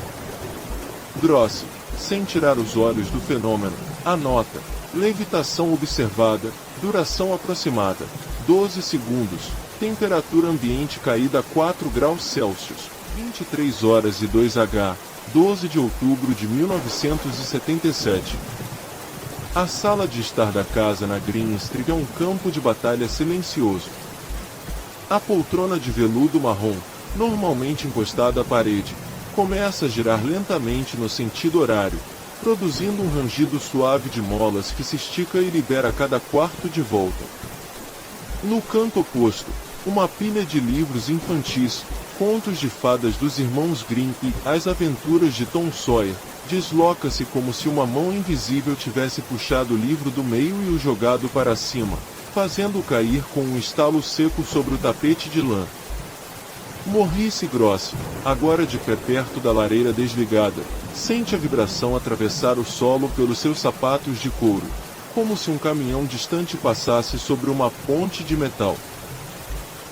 Grosse, sem tirar os olhos do fenômeno, anota: levitação observada, duração aproximada, 12 segundos, temperatura ambiente caída a 4 graus Celsius, 23h02h, 12 de outubro de 1977. A sala de estar da casa na Green Street é um campo de batalha silencioso. A poltrona de veludo marrom, normalmente encostada à parede, começa a girar lentamente no sentido horário, produzindo um rangido suave de molas que se estica e libera a cada quarto de volta. No canto oposto, uma pilha de livros infantis, contos de fadas dos irmãos Grimm e As Aventuras de Tom Sawyer, desloca-se como se uma mão invisível tivesse puxado o livro do meio e o jogado para cima, fazendo-o cair com um estalo seco sobre o tapete de lã. Maurice Grosse, agora de pé perto da lareira desligada, sente a vibração atravessar o solo pelos seus sapatos de couro, como se um caminhão distante passasse sobre uma ponte de metal.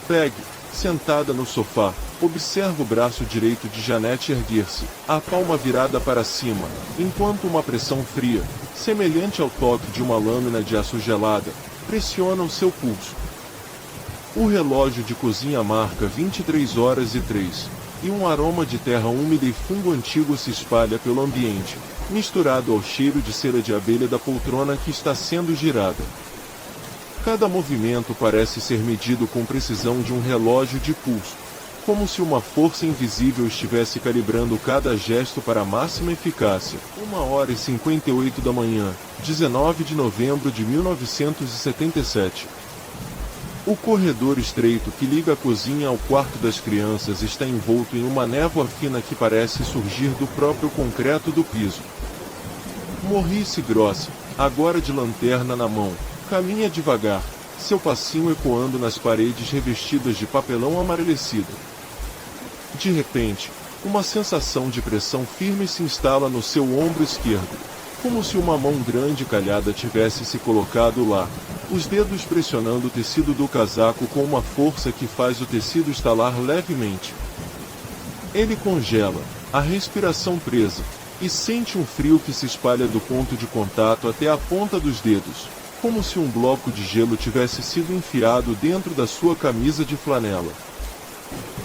Peg, sentada no sofá, observa o braço direito de Janete erguer-se, a palma virada para cima, enquanto uma pressão fria, semelhante ao toque de uma lâmina de aço gelada, pressiona o seu pulso. O relógio de cozinha marca 23h03, e um aroma de terra úmida e fungo antigo se espalha pelo ambiente, misturado ao cheiro de cera de abelha da poltrona que está sendo girada. Cada movimento parece ser medido com precisão de um relógio de pulso, como se uma força invisível estivesse calibrando cada gesto para a máxima eficácia. 1h58 da manhã, 19 de novembro de 1977. O corredor estreito que liga a cozinha ao quarto das crianças está envolto em uma névoa fina que parece surgir do próprio concreto do piso. Maurice Grosse, agora de lanterna na mão, caminha devagar, seu passinho ecoando nas paredes revestidas de papelão amarelecido. De repente, uma sensação de pressão firme se instala no seu ombro esquerdo. como se uma mão grande e calhada tivesse se colocado lá, os dedos pressionando o tecido do casaco com uma força que faz o tecido estalar levemente. Ele congela, a respiração presa, e sente um frio que se espalha do ponto de contato até a ponta dos dedos, como se um bloco de gelo tivesse sido enfiado dentro da sua camisa de flanela.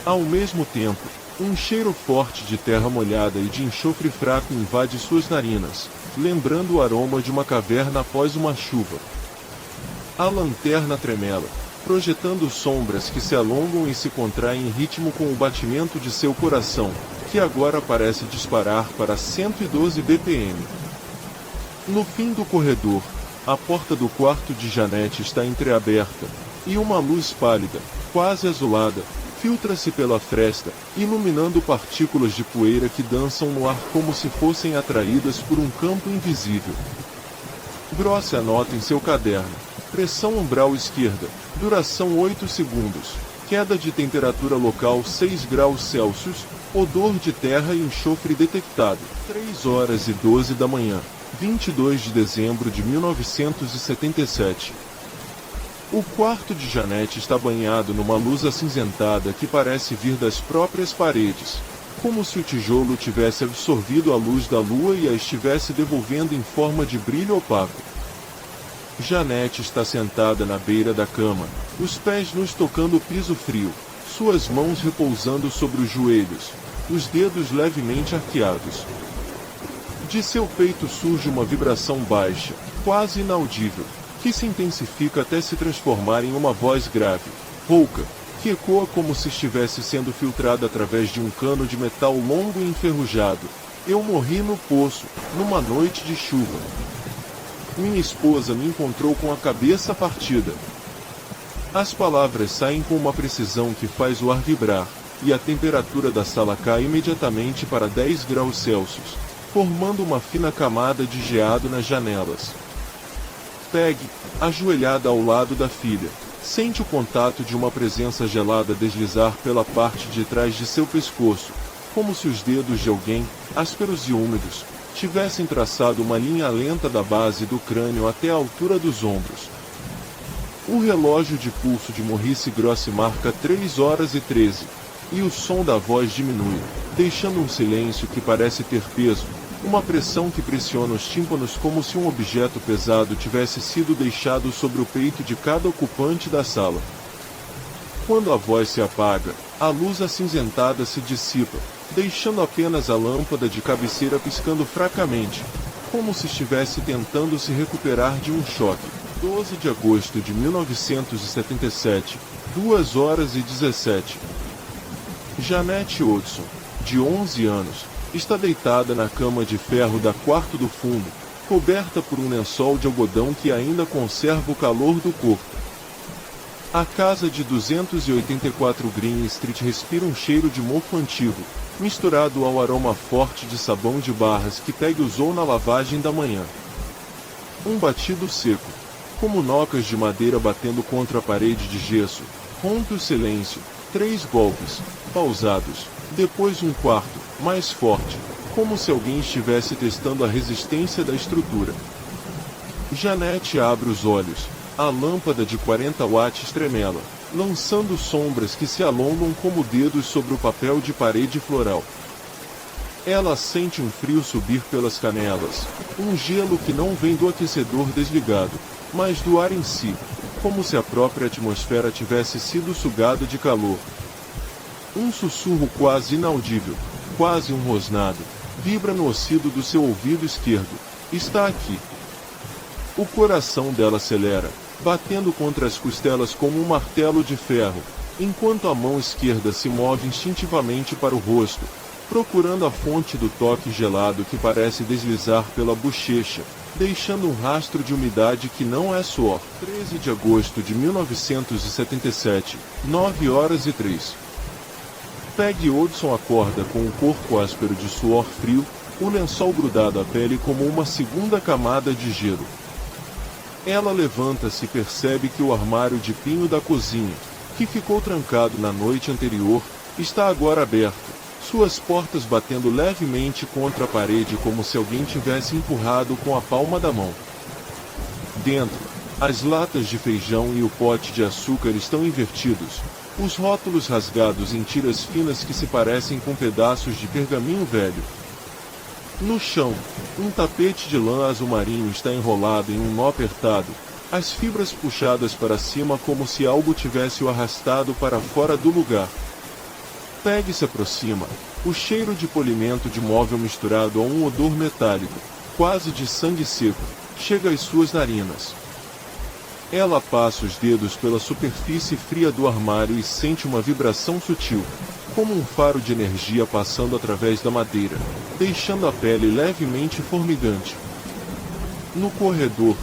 Ao mesmo tempo, um cheiro forte de terra molhada e de enxofre fraco invade suas narinas, lembrando o aroma de uma caverna após uma chuva. A lanterna tremela, projetando sombras que se alongam e se contraem em ritmo com o batimento de seu coração, que agora parece disparar para 112 bpm. No fim do corredor, a porta do quarto de Janete está entreaberta, e uma luz pálida, quase azulada, filtra-se pela fresta, iluminando partículas de poeira que dançam no ar como se fossem atraídas por um campo invisível. Grosse anota em seu caderno: pressão umbral esquerda, duração 8 segundos, queda de temperatura local 6 graus Celsius, odor de terra e enxofre detectado, 3 horas e 12 da manhã, 22 de dezembro de 1977. O quarto de Janete está banhado numa luz acinzentada que parece vir das próprias paredes, como se o tijolo tivesse absorvido a luz da lua e a estivesse devolvendo em forma de brilho opaco. Janete está sentada na beira da cama, os pés nus tocando o piso frio, suas mãos repousando sobre os joelhos, os dedos levemente arqueados. De seu peito surge uma vibração baixa, quase inaudível, que se intensifica até se transformar em uma voz grave, rouca, que ecoa como se estivesse sendo filtrada através de um cano de metal longo e enferrujado. Eu morri no poço, numa noite de chuva. Minha esposa me encontrou com a cabeça partida. As palavras saem com uma precisão que faz o ar vibrar, e a temperatura da sala cai imediatamente para 10 graus Celsius, formando uma fina camada de geado nas janelas. Peg, ajoelhada ao lado da filha, sente o contato de uma presença gelada deslizar pela parte de trás de seu pescoço, como se os dedos de alguém, ásperos e úmidos, tivessem traçado uma linha lenta da base do crânio até a altura dos ombros. O relógio de pulso de Maurice Grossi marca 3 horas e 13, e o som da voz diminui, deixando um silêncio que parece ter peso, uma pressão que pressiona os tímpanos como se um objeto pesado tivesse sido deixado sobre o peito de cada ocupante da sala. Quando a voz se apaga, a luz acinzentada se dissipa, deixando apenas a lâmpada de cabeceira piscando fracamente, como se estivesse tentando se recuperar de um choque. 12 de agosto de 1977, 2 horas e 17. Janete Hudson, de 11 anos, está deitada na cama de ferro da quarto do fundo, coberta por um lençol de algodão que ainda conserva o calor do corpo. A casa de 284 Green Street respira um cheiro de mofo antigo, misturado ao aroma forte de sabão de barras que Peg usou na lavagem da manhã. Um batido seco, como nocas de madeira batendo contra a parede de gesso, rompe o silêncio. 3 golpes, pausados, depois um quarto, mais forte, como se alguém estivesse testando a resistência da estrutura. Janete abre os olhos, a lâmpada de 40 watts tremela, lançando sombras que se alongam como dedos sobre o papel de parede floral. Ela sente um frio subir pelas canelas, um gelo que não vem do aquecedor desligado, mas do ar em si, como se a própria atmosfera tivesse sido sugada de calor. Um sussurro quase inaudível, quase um rosnado, vibra no ouvido do seu ouvido esquerdo. Está aqui. O coração dela acelera, batendo contra as costelas como um martelo de ferro, enquanto a mão esquerda se move instintivamente para o rosto, procurando a fonte do toque gelado que parece deslizar pela bochecha, deixando um rastro de umidade que não é suor. 13 de agosto de 1977, 9 horas e 3. Peg Hudson acorda com o corpo áspero de suor frio, o lençol grudado à pele como uma segunda camada de gelo. Ela levanta-se e percebe que o armário de pinho da cozinha, que ficou trancado na noite anterior, está agora aberto, suas portas batendo levemente contra a parede como se alguém tivesse empurrado com a palma da mão. Dentro, as latas de feijão e o pote de açúcar estão invertidos, os rótulos rasgados em tiras finas que se parecem com pedaços de pergaminho velho. No chão, um tapete de lã azul marinho está enrolado em um nó apertado, as fibras puxadas para cima como se algo tivesse o arrastado para fora do lugar. Peggy se aproxima, o cheiro de polimento de móvel misturado a um odor metálico, quase de sangue seco, chega às suas narinas. Ela passa os dedos pela superfície fria do armário e sente uma vibração sutil, como um faro de energia passando através da madeira, deixando a pele levemente formigante. No corredor,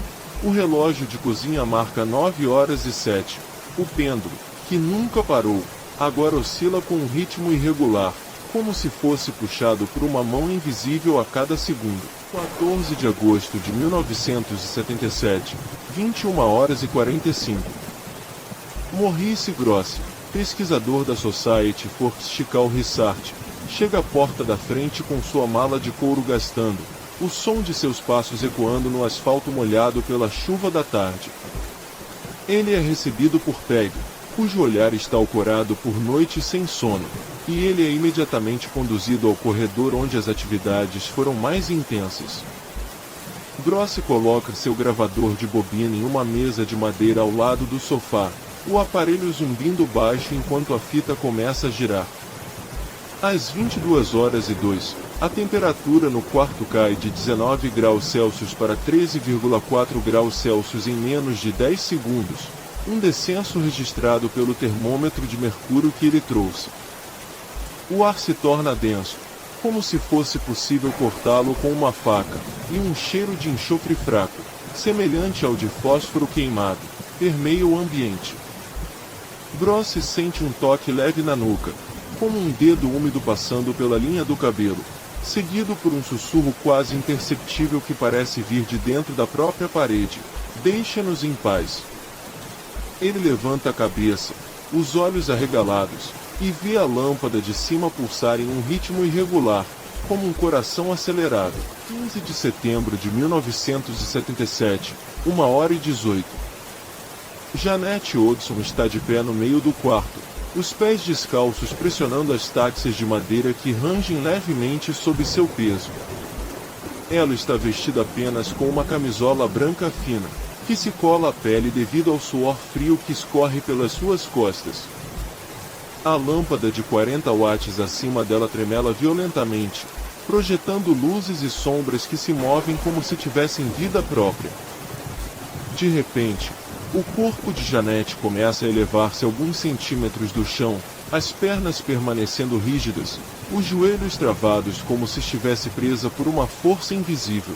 o relógio de cozinha marca 9h07. O pêndulo, que nunca parou, agora oscila com um ritmo irregular, como se fosse puxado por uma mão invisível a cada segundo. 14 de agosto de 1977, 21h45. Maurice Grossi, pesquisador da Society for Psychical Research, chega à porta da frente com sua mala de couro gastando, o som de seus passos ecoando no asfalto molhado pela chuva da tarde. Ele é recebido por Peggy, cujo olhar está alcorado por noites sem sono, e ele é imediatamente conduzido ao corredor onde as atividades foram mais intensas. Grossi coloca seu gravador de bobina em uma mesa de madeira ao lado do sofá, o aparelho zumbindo baixo enquanto a fita começa a girar. Às 22h02, a temperatura no quarto cai de 19 graus Celsius para 13,4 graus Celsius em menos de 10 segundos, um descenso registrado pelo termômetro de mercúrio que ele trouxe. O ar se torna denso, como se fosse possível cortá-lo com uma faca, e um cheiro de enxofre fraco, semelhante ao de fósforo queimado, permeia o ambiente. Grossi sente um toque leve na nuca, como um dedo úmido passando pela linha do cabelo, seguido por um sussurro quase imperceptível que parece vir de dentro da própria parede: "Deixa-nos em paz." Ele levanta a cabeça, os olhos arregalados, e vê a lâmpada de cima pulsar em um ritmo irregular, como um coração acelerado. 15 de setembro de 1977, 1h18. Janete Odson está de pé no meio do quarto, os pés descalços pressionando as táxias de madeira que rangem levemente sob seu peso. Ela está vestida apenas com uma camisola branca fina, que se cola à pele devido ao suor frio que escorre pelas suas costas. A lâmpada de 40 watts acima dela tremela violentamente, projetando luzes e sombras que se movem como se tivessem vida própria. De repente, o corpo de Janete começa a elevar-se alguns centímetros do chão, as pernas permanecendo rígidas, os joelhos travados como se estivesse presa por uma força invisível.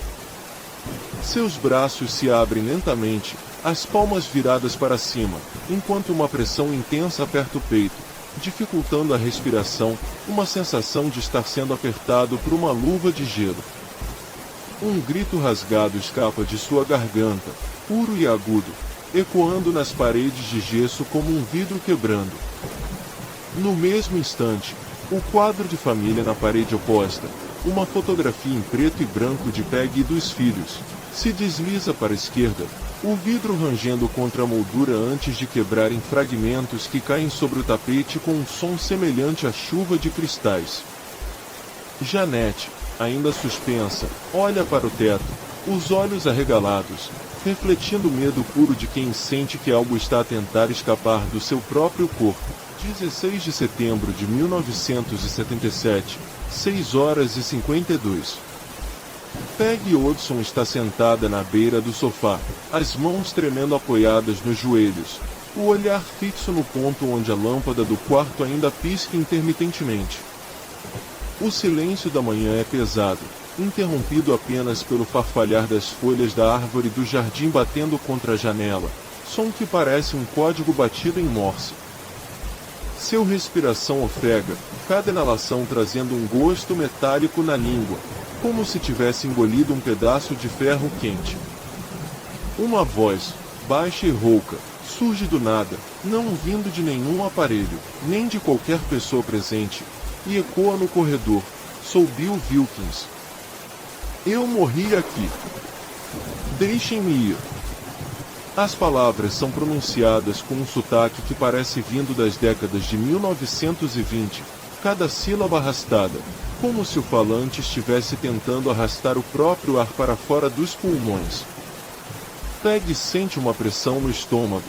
Seus braços se abrem lentamente, as palmas viradas para cima, enquanto uma pressão intensa aperta o peito, dificultando a respiração, uma sensação de estar sendo apertado por uma luva de gelo. Um grito rasgado escapa de sua garganta, puro e agudo, ecoando nas paredes de gesso como um vidro quebrando. No mesmo instante, o quadro de família na parede oposta, uma fotografia em preto e branco de Peggy e dos filhos, se desliza para a esquerda, o vidro rangendo contra a moldura antes de quebrar em fragmentos que caem sobre o tapete com um som semelhante à chuva de cristais. Janete, ainda suspensa, olha para o teto, os olhos arregalados, refletindo o medo puro de quem sente que algo está a tentar escapar do seu próprio corpo. 16 de setembro de 1977, 6h52. Peggy Odson está sentada na beira do sofá, as mãos tremendo apoiadas nos joelhos, o olhar fixo no ponto onde a lâmpada do quarto ainda pisca intermitentemente. O silêncio da manhã é pesado, interrompido apenas pelo farfalhar das folhas da árvore do jardim batendo contra a janela, som que parece um código batido em Morse. Seu respiração ofega, cada inalação trazendo um gosto metálico na língua, como se tivesse engolido um pedaço de ferro quente. Uma voz, baixa e rouca, surge do nada, não vindo de nenhum aparelho, nem de qualquer pessoa presente, e ecoa no corredor. Sou Bill Wilkins. Eu morri aqui. Deixem-me ir. As palavras são pronunciadas com um sotaque que parece vindo das décadas de 1920, cada sílaba arrastada, como se o falante estivesse tentando arrastar o próprio ar para fora dos pulmões. Peg sente uma pressão no estômago,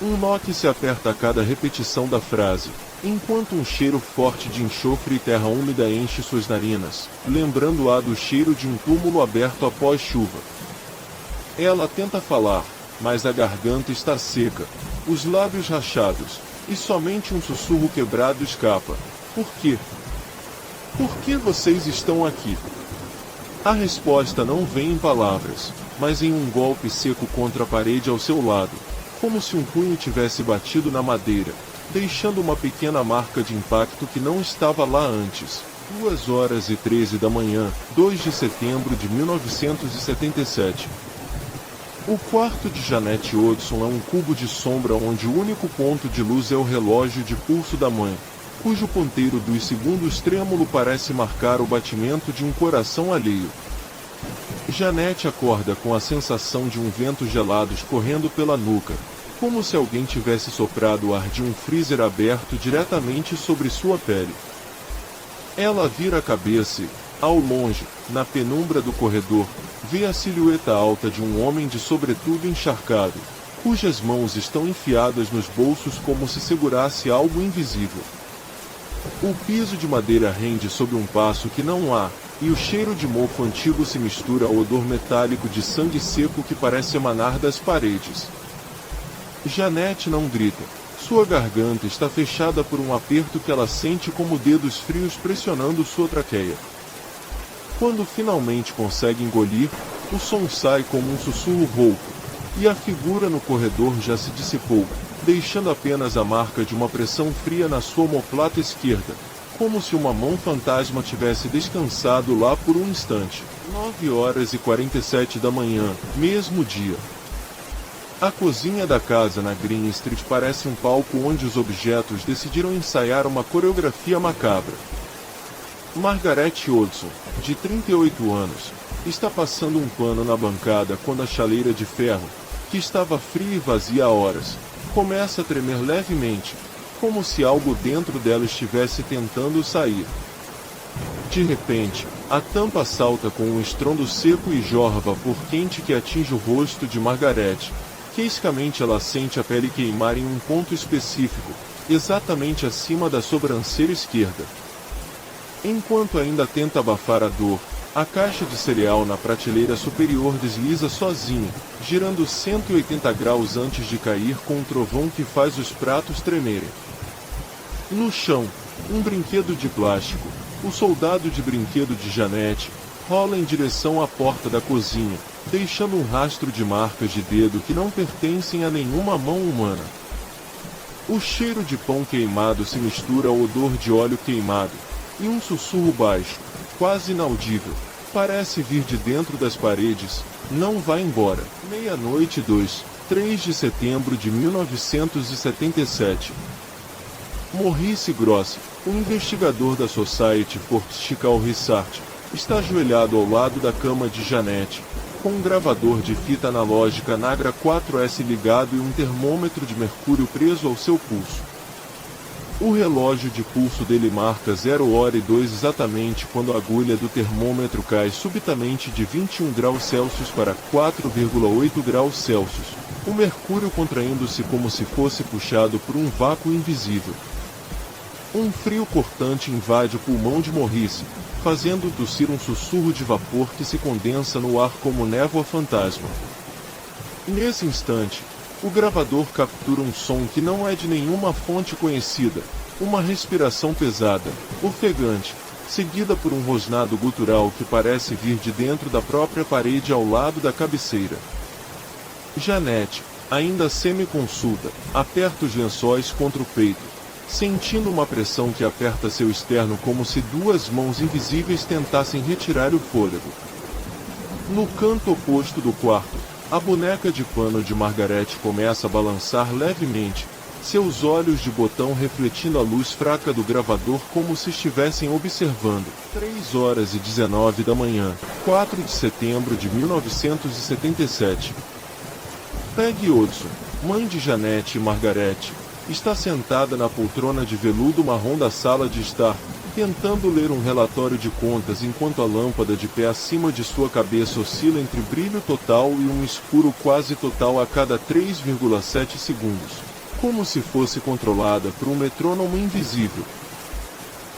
um nó que se aperta a cada repetição da frase, enquanto um cheiro forte de enxofre e terra úmida enche suas narinas, lembrando-a do cheiro de um túmulo aberto após chuva. Ela tenta falar, mas a garganta está seca, os lábios rachados, e somente um sussurro quebrado escapa. Por quê? Por que vocês estão aqui? A resposta não vem em palavras, mas em um golpe seco contra a parede ao seu lado, como se um punho tivesse batido na madeira, deixando uma pequena marca de impacto que não estava lá antes. 2h13 da manhã, 2 de setembro de 1977. O quarto de Janette Hodgson é um cubo de sombra onde o único ponto de luz é o relógio de pulso da mãe, cujo ponteiro dos segundos trêmulo parece marcar o batimento de um coração alheio. Janette acorda com a sensação de um vento gelado escorrendo pela nuca, como se alguém tivesse soprado o ar de um freezer aberto diretamente sobre sua pele. Ela vira a cabeça e, ao longe, na penumbra do corredor, vê a silhueta alta de um homem de sobretudo encharcado, cujas mãos estão enfiadas nos bolsos como se segurasse algo invisível. O piso de madeira rende sob um passo que não há, e o cheiro de mofo antigo se mistura ao odor metálico de sangue seco que parece emanar das paredes. Janette não grita. Sua garganta está fechada por um aperto que ela sente como dedos frios pressionando sua traqueia. Quando finalmente consegue engolir, o som sai como um sussurro rouco, e a figura no corredor já se dissipou, deixando apenas a marca de uma pressão fria na sua omoplata esquerda, como se uma mão fantasma tivesse descansado lá por um instante. 9h47 da manhã, mesmo dia. A cozinha da casa na Green Street parece um palco onde os objetos decidiram ensaiar uma coreografia macabra. Margaret Hodgson, de 38 anos, está passando um pano na bancada quando a chaleira de ferro, que estava fria e vazia há horas, começa a tremer levemente, como se algo dentro dela estivesse tentando sair. De repente, a tampa salta com um estrondo seco e jorra vapor quente que atinge o rosto de Margaret. Queiscamente ela sente a pele queimar em um ponto específico, exatamente acima da sobrancelha esquerda. Enquanto ainda tenta abafar a dor, a caixa de cereal na prateleira superior desliza sozinha, girando 180 graus antes de cair com um trovão que faz os pratos tremerem. No chão, um brinquedo de plástico, o soldado de brinquedo de Janette, rola em direção à porta da cozinha, deixando um rastro de marcas de dedo que não pertencem a nenhuma mão humana. O cheiro de pão queimado se mistura ao odor de óleo queimado, e um sussurro baixo, quase inaudível, parece vir de dentro das paredes. Não vá embora. 00:02, 3 de setembro de 1977. Maurice Grosse, o investigador da Society for Psychical Research, está ajoelhado ao lado da cama de Janette, com um gravador de fita analógica Nagra 4S ligado e um termômetro de mercúrio preso ao seu pulso. O relógio de pulso dele marca 0h02 exatamente quando a agulha do termômetro cai subitamente de 21 graus Celsius para 4,8 graus Celsius, o mercúrio contraindo-se como se fosse puxado por um vácuo invisível. Um frio cortante invade o pulmão de Maurice, fazendo tossir um sussurro de vapor que se condensa no ar como névoa fantasma. Nesse instante, o gravador captura um som que não é de nenhuma fonte conhecida, uma respiração pesada, ofegante, seguida por um rosnado gutural que parece vir de dentro da própria parede ao lado da cabeceira. Janette, ainda semi-consulta, aperta os lençóis contra o peito, sentindo uma pressão que aperta seu externo como se duas mãos invisíveis tentassem retirar o fôlego. No canto oposto do quarto, a boneca de pano de Margaret começa a balançar levemente, seus olhos de botão refletindo a luz fraca do gravador como se estivessem observando. 3 horas e 19 da manhã, 4 de setembro de 1977. Peggy Hudson, mãe de Janete e Margaret, está sentada na poltrona de veludo marrom da sala de estar, tentando ler um relatório de contas enquanto a lâmpada de pé acima de sua cabeça oscila entre brilho total e um escuro quase total a cada 3,7 segundos, como se fosse controlada por um metrônomo invisível.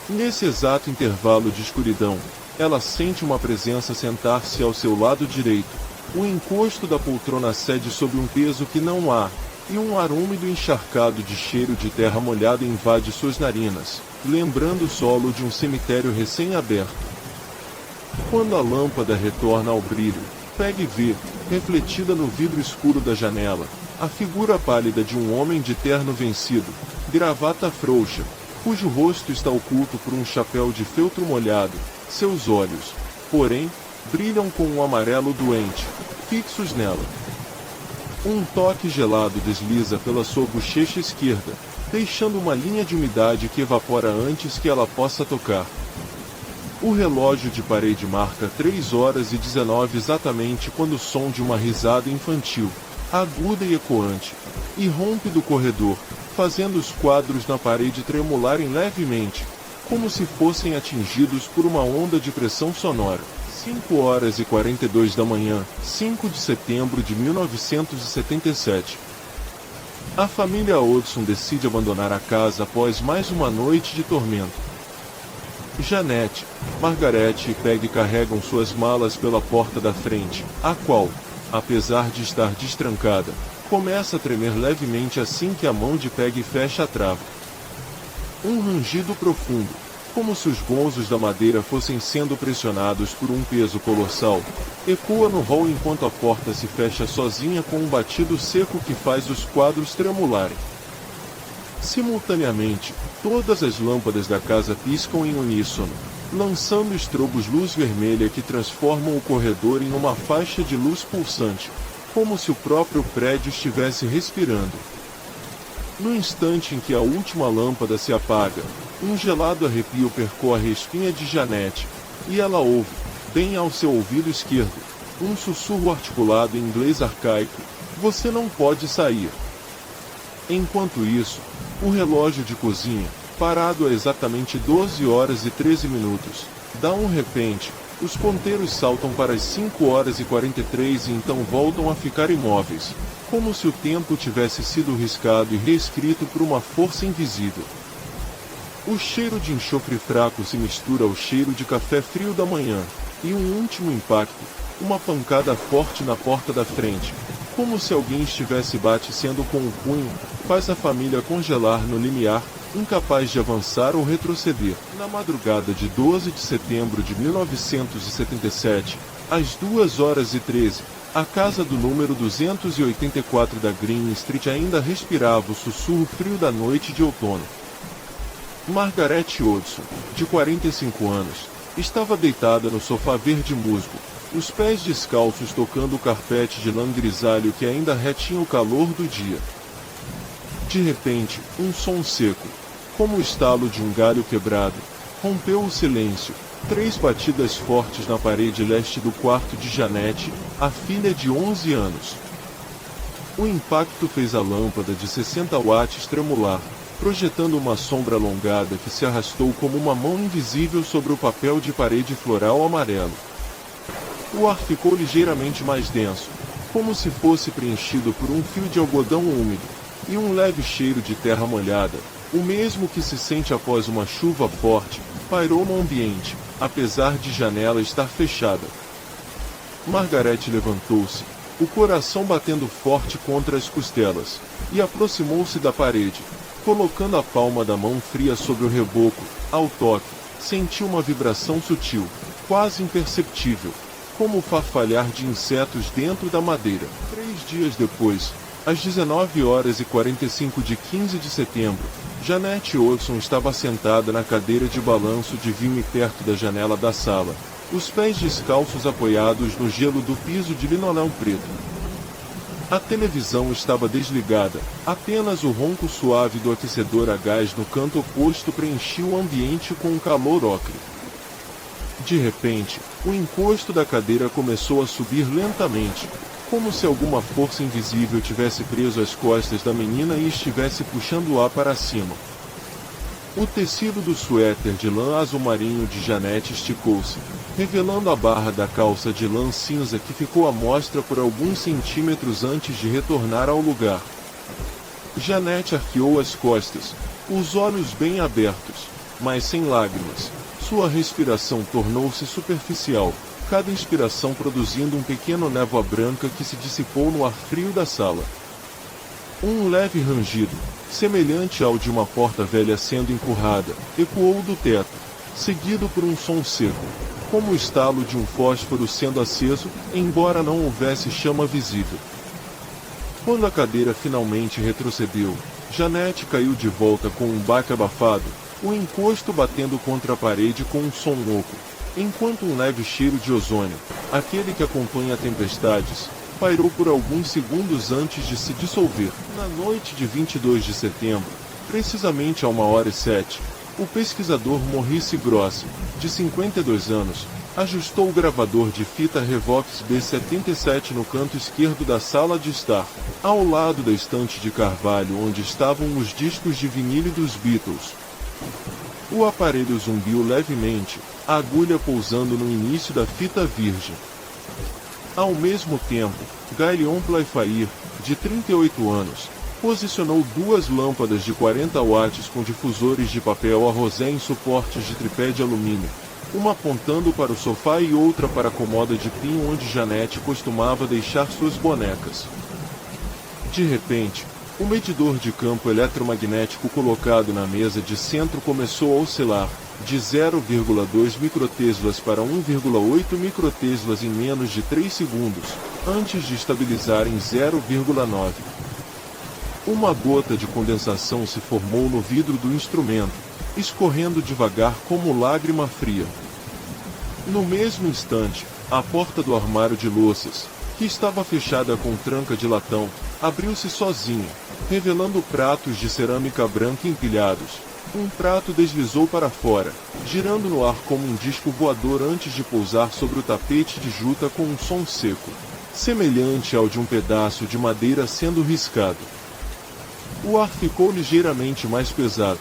Nesse exato intervalo de escuridão, ela sente uma presença sentar-se ao seu lado direito. O encosto da poltrona cede sob um peso que não há, e um ar úmido encharcado de cheiro de terra molhada invade suas narinas, lembrando o solo de um cemitério recém-aberto. Quando a lâmpada retorna ao brilho, Peggy vê, refletida no vidro escuro da janela, a figura pálida de um homem de terno vencido, gravata frouxa, cujo rosto está oculto por um chapéu de feltro molhado. Seus olhos, porém, brilham com um amarelo doente, fixos nela. Um toque gelado desliza pela sua bochecha esquerda, deixando uma linha de umidade que evapora antes que ela possa tocar. O relógio de parede marca 3 horas e 19 exatamente quando o som de uma risada infantil, aguda e ecoante, irrompe do corredor, fazendo os quadros na parede tremularem levemente, como se fossem atingidos por uma onda de pressão sonora. 5 horas e 42 da manhã, 5 de setembro de 1977. A família Hudson decide abandonar a casa após mais uma noite de tormento. Janete, Margaret e Peggy carregam suas malas pela porta da frente, a qual, apesar de estar destrancada, começa a tremer levemente assim que a mão de Peggy fecha a trava. Um rangido profundo, como se os gonzos da madeira fossem sendo pressionados por um peso colossal, ecoa no hall enquanto a porta se fecha sozinha com um batido seco que faz os quadros tremularem. Simultaneamente, todas as lâmpadas da casa piscam em uníssono, lançando estrobos luz vermelha que transformam o corredor em uma faixa de luz pulsante, como se o próprio prédio estivesse respirando. No instante em que a última lâmpada se apaga, um gelado arrepio percorre a espinha de Janete, e ela ouve, bem ao seu ouvido esquerdo, um sussurro articulado em inglês arcaico: "Você não pode sair." Enquanto isso, o relógio de cozinha, parado a exatamente 12 horas e 13 minutos, dá um repente, os ponteiros saltam para as 5 horas e 43 e então voltam a ficar imóveis, como se o tempo tivesse sido riscado e reescrito por uma força invisível. O cheiro de enxofre fraco se mistura ao cheiro de café frio da manhã, e um último impacto, uma pancada forte na porta da frente, como se alguém estivesse batendo com o punho, faz a família congelar no limiar, incapaz de avançar ou retroceder. Na madrugada de 12 de setembro de 1977, às 2 horas e 13, a casa do número 284 da Green Street ainda respirava o sussurro frio da noite de outono. Margaret Hudson, de 45 anos, estava deitada no sofá verde musgo, os pés descalços tocando o carpete de lã grisalho que ainda retinha o calor do dia. De repente, um som seco, como o estalo de um galho quebrado, rompeu o silêncio. 3 batidas fortes na parede leste do quarto de Janete, a filha de 11 anos. O impacto fez a lâmpada de 60 watts tremular, projetando uma sombra alongada que se arrastou como uma mão invisível sobre o papel de parede floral amarelo. O ar ficou ligeiramente mais denso, como se fosse preenchido por um fio de algodão úmido, e um leve cheiro de terra molhada, o mesmo que se sente após uma chuva forte, pairou no ambiente, apesar de janela estar fechada. Margaret levantou-se, o coração batendo forte contra as costelas, e aproximou-se da parede, colocando a palma da mão fria sobre o reboco. Ao toque, sentiu uma vibração sutil, quase imperceptível, como o farfalhar de insetos dentro da madeira. 3 dias depois, às 19 horas e 45 de 15 de setembro, Janete Hudson estava sentada na cadeira de balanço de vime perto da janela da sala, os pés descalços apoiados no gelo do piso de linoleu preto. A televisão estava desligada, apenas o ronco suave do aquecedor a gás no canto oposto preenchia o ambiente com um calor ocre. De repente, o encosto da cadeira começou a subir lentamente, como se alguma força invisível tivesse preso as costas da menina e estivesse puxando-a para cima. O tecido do suéter de lã azul marinho de Janete esticou-se, revelando a barra da calça de lã cinza que ficou à mostra por alguns centímetros antes de retornar ao lugar. Janete arqueou as costas, os olhos bem abertos, mas sem lágrimas. Sua respiração tornou-se superficial, cada inspiração produzindo um pequeno névoa branca que se dissipou no ar frio da sala. Um leve rangido, semelhante ao de uma porta velha sendo empurrada, ecoou do teto, seguido por um som seco, como o estalo de um fósforo sendo aceso, embora não houvesse chama visível. Quando a cadeira finalmente retrocedeu, Janete caiu de volta com um baque abafado, o encosto batendo contra a parede com um som louco, enquanto um leve cheiro de ozônio, aquele que acompanha tempestades, pairou por alguns segundos antes de se dissolver. Na noite de 22 de setembro, precisamente a 1h07, o pesquisador Maurice Grosse, de 52 anos, ajustou o gravador de fita Revox B77 no canto esquerdo da sala de estar, ao lado da estante de carvalho onde estavam os discos de vinil dos Beatles. O aparelho zumbiu levemente, a agulha pousando no início da fita virgem. Ao mesmo tempo, Gaëlion Playfair, de 38 anos, posicionou duas lâmpadas de 40 watts com difusores de papel a rosé em suportes de tripé de alumínio, uma apontando para o sofá e outra para a comoda de pinho onde Janete costumava deixar suas bonecas. De repente, o medidor de campo eletromagnético colocado na mesa de centro começou a oscilar, de 0,2 microteslas para 1,8 microteslas em menos de 3 segundos, antes de estabilizar em 0,9. Uma gota de condensação se formou no vidro do instrumento, escorrendo devagar como lágrima fria. No mesmo instante, a porta do armário de louças, que estava fechada com tranca de latão, abriu-se sozinha, revelando pratos de cerâmica branca empilhados. Um prato deslizou para fora, girando no ar como um disco voador antes de pousar sobre o tapete de juta com um som seco, semelhante ao de um pedaço de madeira sendo riscado. O ar ficou ligeiramente mais pesado,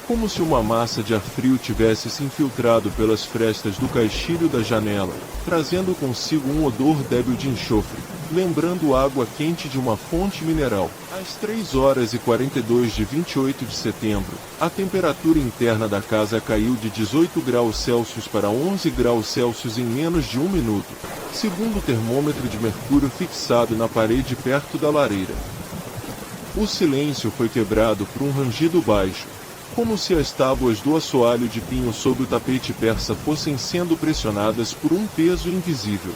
como se uma massa de ar frio tivesse se infiltrado pelas frestas do caixilho da janela, trazendo consigo um odor débil de enxofre, lembrando água quente de uma fonte mineral. Às 3h42 de 28 de setembro, a temperatura interna da casa caiu de 18 graus Celsius para 11 graus Celsius em menos de um minuto, segundo o termômetro de mercúrio fixado na parede perto da lareira. O silêncio foi quebrado por um rangido baixo, como se as tábuas do assoalho de pinho sob o tapete persa fossem sendo pressionadas por um peso invisível.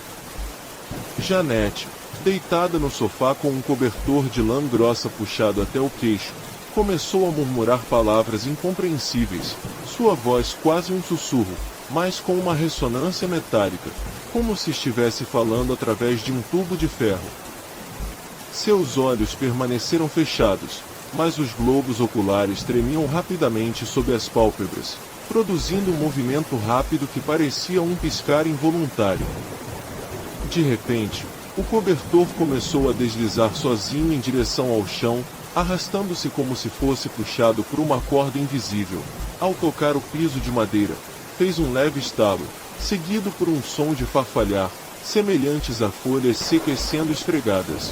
Janete, deitada no sofá com um cobertor de lã grossa puxado até o queixo, começou a murmurar palavras incompreensíveis, sua voz quase um sussurro, mas com uma ressonância metálica, como se estivesse falando através de um tubo de ferro. Seus olhos permaneceram fechados, mas os globos oculares tremiam rapidamente sob as pálpebras, produzindo um movimento rápido que parecia um piscar involuntário. De repente, o cobertor começou a deslizar sozinho em direção ao chão, arrastando-se como se fosse puxado por uma corda invisível. Ao tocar o piso de madeira, fez um leve estalo, seguido por um som de farfalhar, semelhantes a folhas secas sendo esfregadas.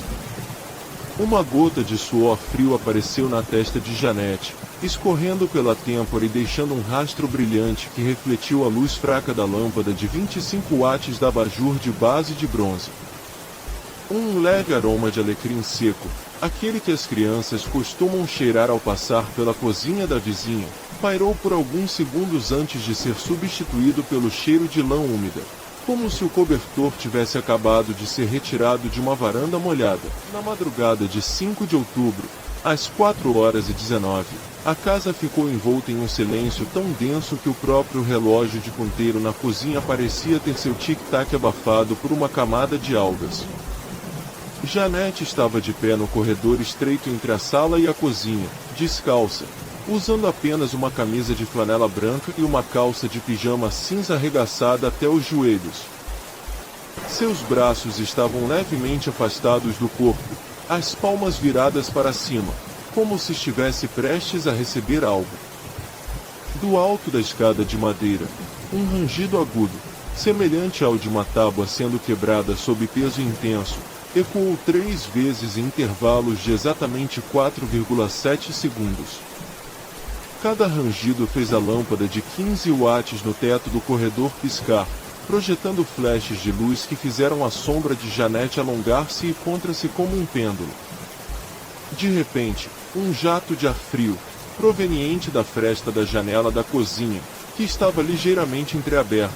Uma gota de suor frio apareceu na testa de Janete, escorrendo pela têmpora e deixando um rastro brilhante que refletiu a luz fraca da lâmpada de 25 watts da abajur de base de bronze. Um leve aroma de alecrim seco, aquele que as crianças costumam cheirar ao passar pela cozinha da vizinha, pairou por alguns segundos antes de ser substituído pelo cheiro de lã úmida, como se o cobertor tivesse acabado de ser retirado de uma varanda molhada. Na madrugada de 5 de outubro, às 4h19, a casa ficou envolta em um silêncio tão denso que o próprio relógio de ponteiro na cozinha parecia ter seu tic-tac abafado por uma camada de algas. Janete estava de pé no corredor estreito entre a sala e a cozinha, descalça, usando apenas uma camisa de flanela branca e uma calça de pijama cinza arregaçada até os joelhos. Seus braços estavam levemente afastados do corpo, as palmas viradas para cima, como se estivesse prestes a receber algo. Do alto da escada de madeira, um rangido agudo, semelhante ao de uma tábua sendo quebrada sob peso intenso, ecoou 3 vezes em intervalos de exatamente 4,7 segundos. Cada rangido fez a lâmpada de 15 watts no teto do corredor piscar, projetando flashes de luz que fizeram a sombra de Janete alongar-se e contra-se como um pêndulo. De repente, um jato de ar frio, proveniente da fresta da janela da cozinha, que estava ligeiramente entreaberta,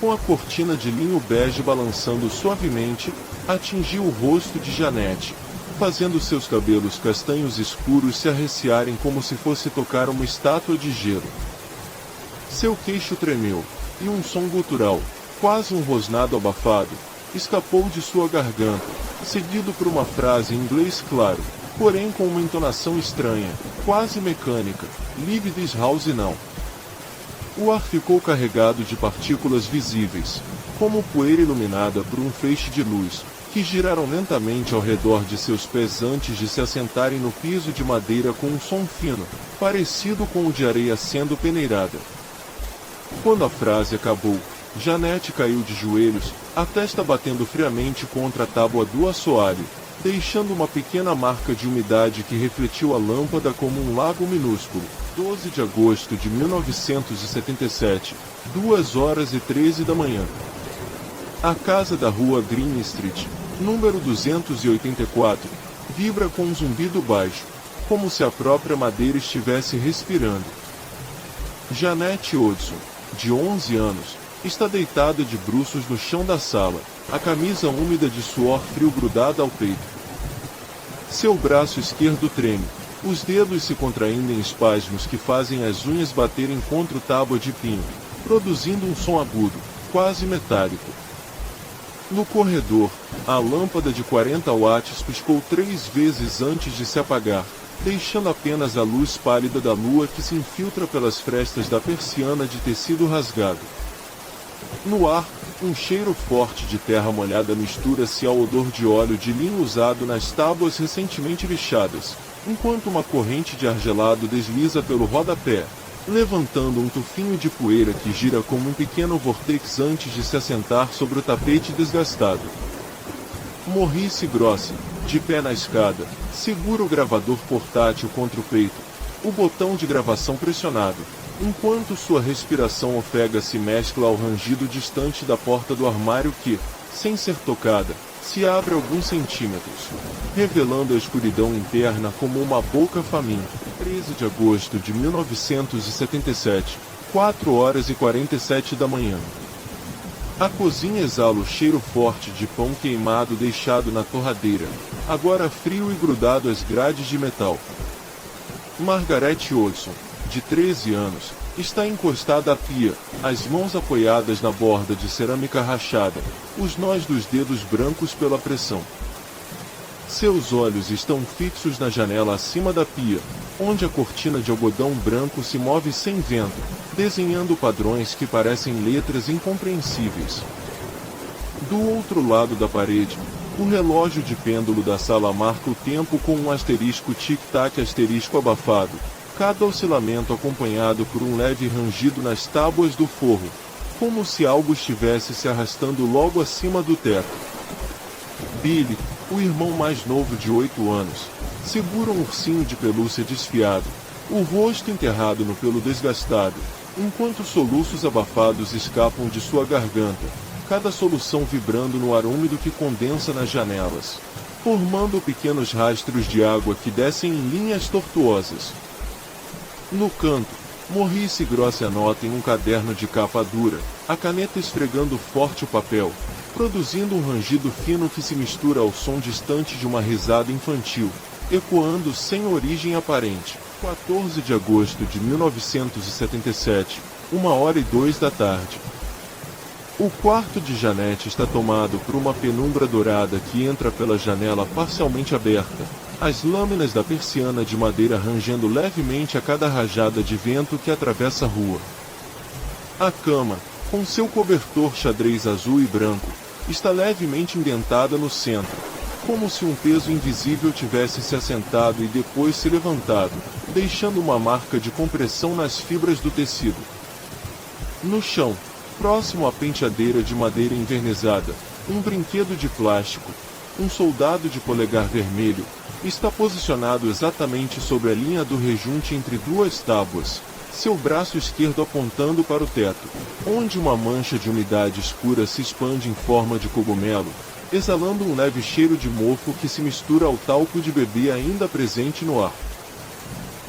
com a cortina de linho bege balançando suavemente, atingiu o rosto de Janete, fazendo seus cabelos castanhos escuros se arreciarem como se fosse tocar uma estátua de gelo. Seu queixo tremeu, e um som gutural, quase um rosnado abafado, escapou de sua garganta, seguido por uma frase em inglês claro, porém com uma entonação estranha, quase mecânica: "Leave this house now." O ar ficou carregado de partículas visíveis, como poeira iluminada por um feixe de luz, que giraram lentamente ao redor de seus pés antes de se assentarem no piso de madeira com um som fino, parecido com o de areia sendo peneirada. Quando a frase acabou, Janete caiu de joelhos, a testa batendo friamente contra a tábua do assoalho, deixando uma pequena marca de umidade que refletiu a lâmpada como um lago minúsculo. 12 de agosto de 1977, 2h13 da manhã. A casa da rua Green Street, número 284, vibra com um zumbido baixo, como se a própria madeira estivesse respirando. Janete Hodgson, de 11 anos, está deitada de bruços no chão da sala, a camisa úmida de suor frio grudada ao peito. Seu braço esquerdo treme, os dedos se contraindo em espasmos que fazem as unhas baterem contra o tábua de pinho, produzindo um som agudo, quase metálico. No corredor, a lâmpada de 40 watts piscou 3 vezes antes de se apagar, deixando apenas a luz pálida da lua que se infiltra pelas frestas da persiana de tecido rasgado. No ar, um cheiro forte de terra molhada mistura-se ao odor de óleo de linho usado nas tábuas recentemente lixadas, enquanto uma corrente de ar gelado desliza pelo rodapé, levantando um tufinho de poeira que gira como um pequeno vórtex antes de se assentar sobre o tapete desgastado. Maurice Grossi, de pé na escada, segura o gravador portátil contra o peito, o botão de gravação pressionado, enquanto sua respiração ofega se mescla ao rangido distante da porta do armário que, sem ser tocada, se abre alguns centímetros, revelando a escuridão interna como uma boca faminta. 13 de agosto de 1977, 4h47 da manhã. A cozinha exala o cheiro forte de pão queimado deixado na torradeira, agora frio e grudado às grades de metal. Margaret Hodgson, de 13 anos, está encostada à pia, as mãos apoiadas na borda de cerâmica rachada, os nós dos dedos brancos pela pressão. Seus olhos estão fixos na janela acima da pia, onde a cortina de algodão branco se move sem vento, desenhando padrões que parecem letras incompreensíveis. Do outro lado da parede, o relógio de pêndulo da sala marca o tempo com um asterisco tic-tac asterisco abafado, cada oscilamento acompanhado por um leve rangido nas tábuas do forro, como se algo estivesse se arrastando logo acima do teto. Billy, o irmão mais novo de 8 anos, segura um ursinho de pelúcia desfiado, o rosto enterrado no pelo desgastado, enquanto soluços abafados escapam de sua garganta, cada solução vibrando no ar úmido que condensa nas janelas, formando pequenos rastros de água que descem em linhas tortuosas. No canto, Maurice Grossi anota em um caderno de capa dura, a caneta esfregando forte o papel, produzindo um rangido fino que se mistura ao som distante de uma risada infantil, ecoando sem origem aparente. 14 de agosto de 1977, 1h02 da tarde. O quarto de Janete está tomado por uma penumbra dourada que entra pela janela parcialmente aberta, as lâminas da persiana de madeira rangendo levemente a cada rajada de vento que atravessa a rua. A cama, com seu cobertor xadrez azul e branco, está levemente indentada no centro, como se um peso invisível tivesse se assentado e depois se levantado, deixando uma marca de compressão nas fibras do tecido. No chão, próximo à penteadeira de madeira envernizada, um brinquedo de plástico, um soldado de polegar vermelho, está posicionado exatamente sobre a linha do rejunte entre duas tábuas, seu braço esquerdo apontando para o teto, onde uma mancha de umidade escura se expande em forma de cogumelo, exalando um leve cheiro de mofo que se mistura ao talco de bebê ainda presente no ar.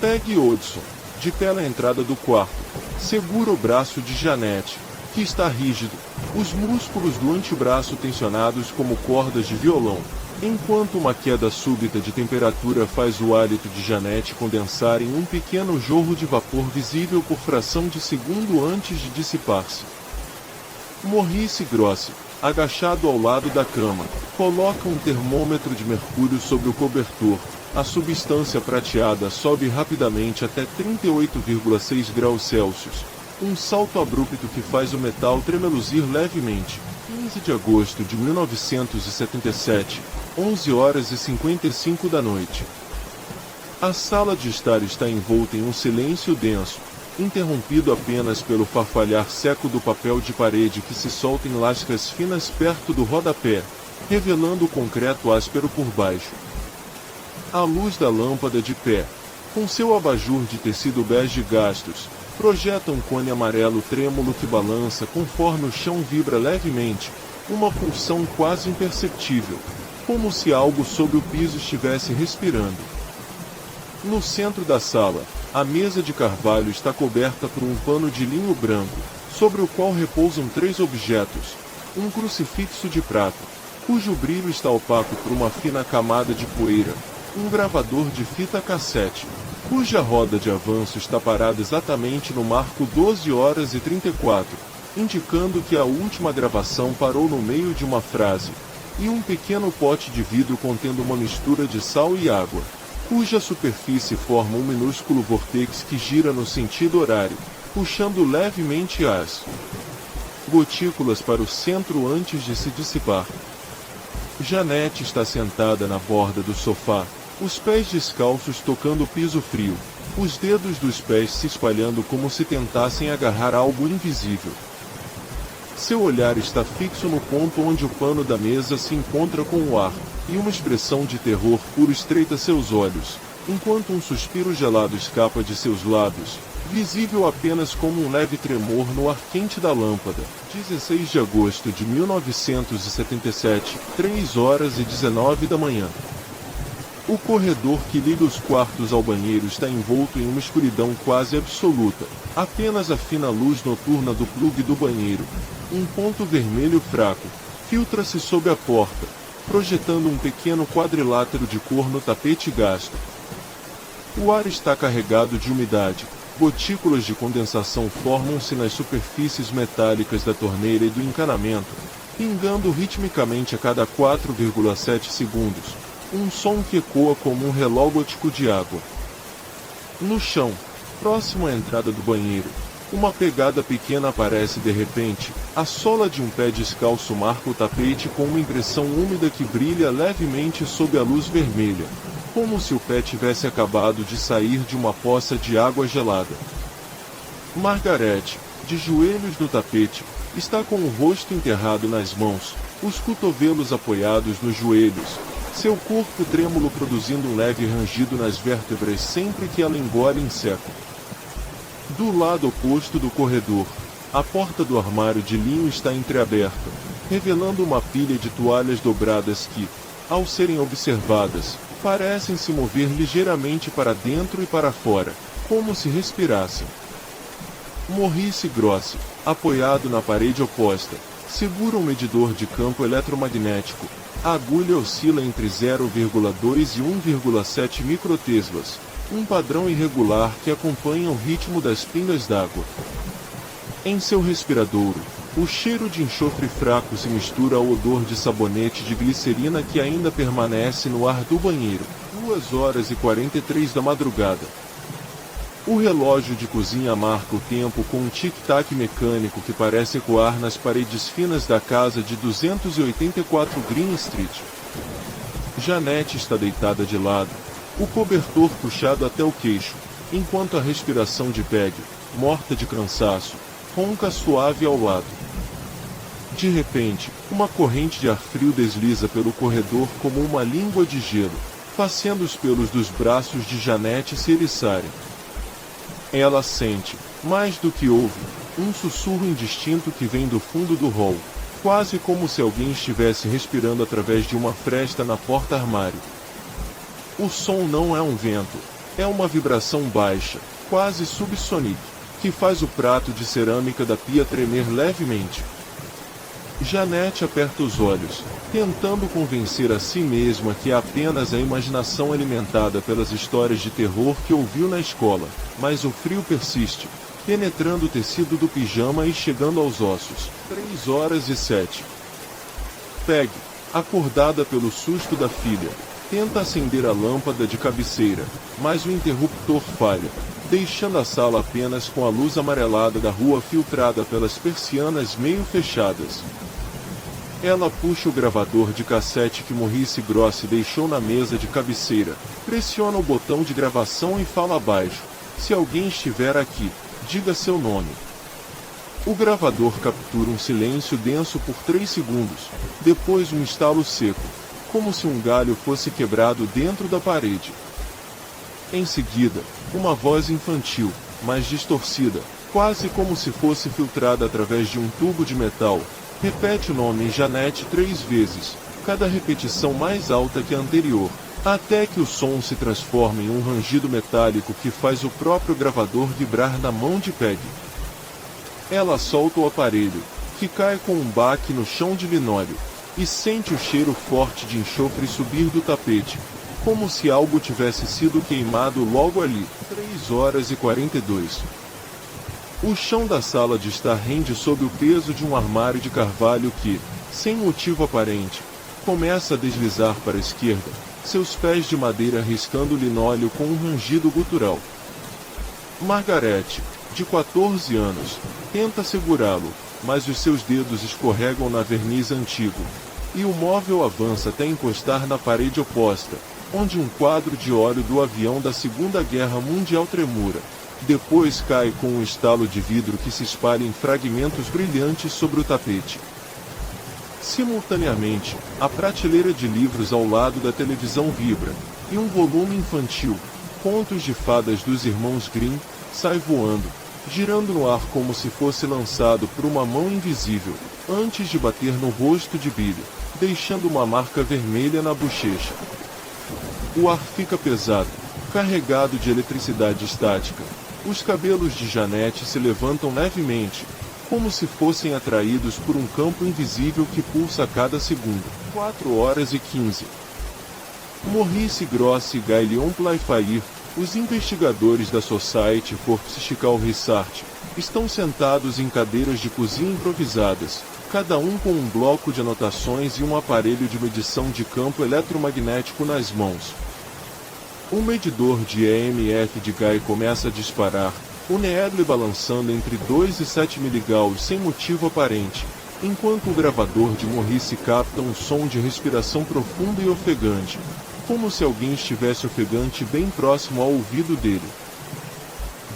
Peggy Odson, de pé na entrada do quarto, segura o braço de Janete, que está rígido, os músculos do antebraço tensionados como cordas de violão, enquanto uma queda súbita de temperatura faz o hálito de Janete condensar em um pequeno jorro de vapor visível por fração de segundo antes de dissipar-se. Maurice Grossi, agachado ao lado da cama, coloca um termômetro de mercúrio sobre o cobertor. A substância prateada sobe rapidamente até 38,6 graus Celsius. Um salto abrupto que faz o metal tremeluzir levemente. 15 de agosto de 1977, 11 horas e 55 da noite. A sala de estar está envolta em um silêncio denso, interrompido apenas pelo farfalhar seco do papel de parede que se solta em lascas finas perto do rodapé, revelando o concreto áspero por baixo. A luz da lâmpada de pé, com seu abajur de tecido bege gastos, projeta um cone amarelo trêmulo que balança conforme o chão vibra levemente, uma pulsão quase imperceptível, como se algo sob o piso estivesse respirando. No centro da sala, a mesa de carvalho está coberta por um pano de linho branco, sobre o qual repousam 3 objetos: um crucifixo de prata, cujo brilho está opaco por uma fina camada de poeira, um gravador de fita cassete, cuja roda de avanço está parada exatamente no marco 12 horas e 34, indicando que a última gravação parou no meio de uma frase, e um pequeno pote de vidro contendo uma mistura de sal e água, cuja superfície forma um minúsculo vórtex que gira no sentido horário, puxando levemente as gotículas para o centro antes de se dissipar. Janete está sentada na borda do sofá, os pés descalços tocando o piso frio, os dedos dos pés se espalhando como se tentassem agarrar algo invisível. Seu olhar está fixo no ponto onde o pano da mesa se encontra com o ar, e uma expressão de terror puro estreita seus olhos, enquanto um suspiro gelado escapa de seus lábios, visível apenas como um leve tremor no ar quente da lâmpada. 16 de agosto de 1977, 3 horas e 19 da manhã. O corredor que liga os quartos ao banheiro está envolto em uma escuridão quase absoluta, apenas a fina luz noturna do plugue do banheiro, um ponto vermelho fraco, filtra-se sob a porta, projetando um pequeno quadrilátero de cor no tapete gasto. O ar está carregado de umidade, gotículas de condensação formam-se nas superfícies metálicas da torneira e do encanamento, pingando ritmicamente a cada 4,7 segundos, um som que ecoa como um relógio gótico de água. No chão, próximo à entrada do banheiro, uma pegada pequena aparece de repente, a sola de um pé descalço marca o tapete com uma impressão úmida que brilha levemente sob a luz vermelha, como se o pé tivesse acabado de sair de uma poça de água gelada. Margaret, de joelhos no tapete, está com o rosto enterrado nas mãos, os cotovelos apoiados nos joelhos, seu corpo trêmulo produzindo um leve rangido nas vértebras sempre que ela engole em seco. Do lado oposto do corredor, a porta do armário de linho está entreaberta, revelando uma pilha de toalhas dobradas que, ao serem observadas, parecem se mover ligeiramente para dentro e para fora, como se respirassem. Maurice Grossi, apoiado na parede oposta, segura um medidor de campo eletromagnético. A agulha oscila entre 0,2 e 1,7 microteslas, um padrão irregular que acompanha o ritmo das pingas d'água. Em seu respiradouro, O cheiro de enxofre fraco se mistura ao odor de sabonete de glicerina que ainda permanece no ar do banheiro. 2h43 da madrugada. O relógio de cozinha marca o tempo com um tic-tac mecânico que parece ecoar nas paredes finas da casa de 284 Green Street. Jeanette está deitada de lado, o cobertor puxado até o queixo, enquanto a respiração de Peg, morta de cansaço, ronca suave ao lado. De repente, uma corrente de ar frio desliza pelo corredor como uma língua de gelo, fazendo os pelos dos braços de Jeanette se eriçarem. Ela sente, mais do que ouve, um sussurro indistinto que vem do fundo do hall, quase como se alguém estivesse respirando através de uma fresta na porta-armário. O som não é um vento, é uma vibração baixa, quase subsônica, que faz o prato de cerâmica da pia tremer levemente. Jeanette aperta os olhos, tentando convencer a si mesma que é apenas a imaginação alimentada pelas histórias de terror que ouviu na escola, mas o frio persiste, penetrando o tecido do pijama e chegando aos ossos. 3h07. Peg, acordada pelo susto da filha, tenta acender a lâmpada de cabeceira, mas o interruptor falha, deixando a sala apenas com a luz amarelada da rua filtrada pelas persianas meio fechadas. Ela puxa o gravador de cassete que Maurice Grosse deixou na mesa de cabeceira, pressiona o botão de gravação e fala baixo: "Se alguém estiver aqui, diga seu nome." O gravador captura um silêncio denso por 3 segundos, depois um estalo seco, como se um galho fosse quebrado dentro da parede. Em seguida, uma voz infantil, mas distorcida, quase como se fosse filtrada através de um tubo de metal, repete o nome Jeanette 3 vezes, cada repetição mais alta que a anterior, até que o som se transforma em um rangido metálico que faz o próprio gravador vibrar na mão de Peg. Ela solta o aparelho, que cai com um baque no chão de linóleo, e sente o cheiro forte de enxofre subir do tapete, como se algo tivesse sido queimado logo ali. 3h42. O chão da sala de estar rende sob o peso de um armário de carvalho que, sem motivo aparente, começa a deslizar para a esquerda, seus pés de madeira riscando o linóleo com um rangido gutural. Margaret, de 14 anos, tenta segurá-lo, mas os seus dedos escorregam na verniz antigo, e o móvel avança até encostar na parede oposta, onde um quadro de óleo do avião da Segunda Guerra Mundial tremura. Depois cai com um estalo de vidro que se espalha em fragmentos brilhantes sobre o tapete. Simultaneamente, a prateleira de livros ao lado da televisão vibra, e um volume infantil, Contos de Fadas dos Irmãos Grimm, sai voando, girando no ar como se fosse lançado por uma mão invisível, antes de bater no rosto de Billy, deixando uma marca vermelha na bochecha. O ar fica pesado, carregado de eletricidade estática. Os cabelos de Jeanette se levantam levemente, como se fossem atraídos por um campo invisível que pulsa a cada segundo. 4h15. Maurice Grosse e Gaëlion Playfair, os investigadores da Society for Psychical Research, estão sentados em cadeiras de cozinha improvisadas, cada um com um bloco de anotações e um aparelho de medição de campo eletromagnético nas mãos. O medidor de EMF de Guy começa a disparar, o Needle balançando entre 2 e 7 mg sem motivo aparente, enquanto o gravador de Maurice capta um som de respiração profunda e ofegante, como se alguém estivesse ofegante bem próximo ao ouvido dele.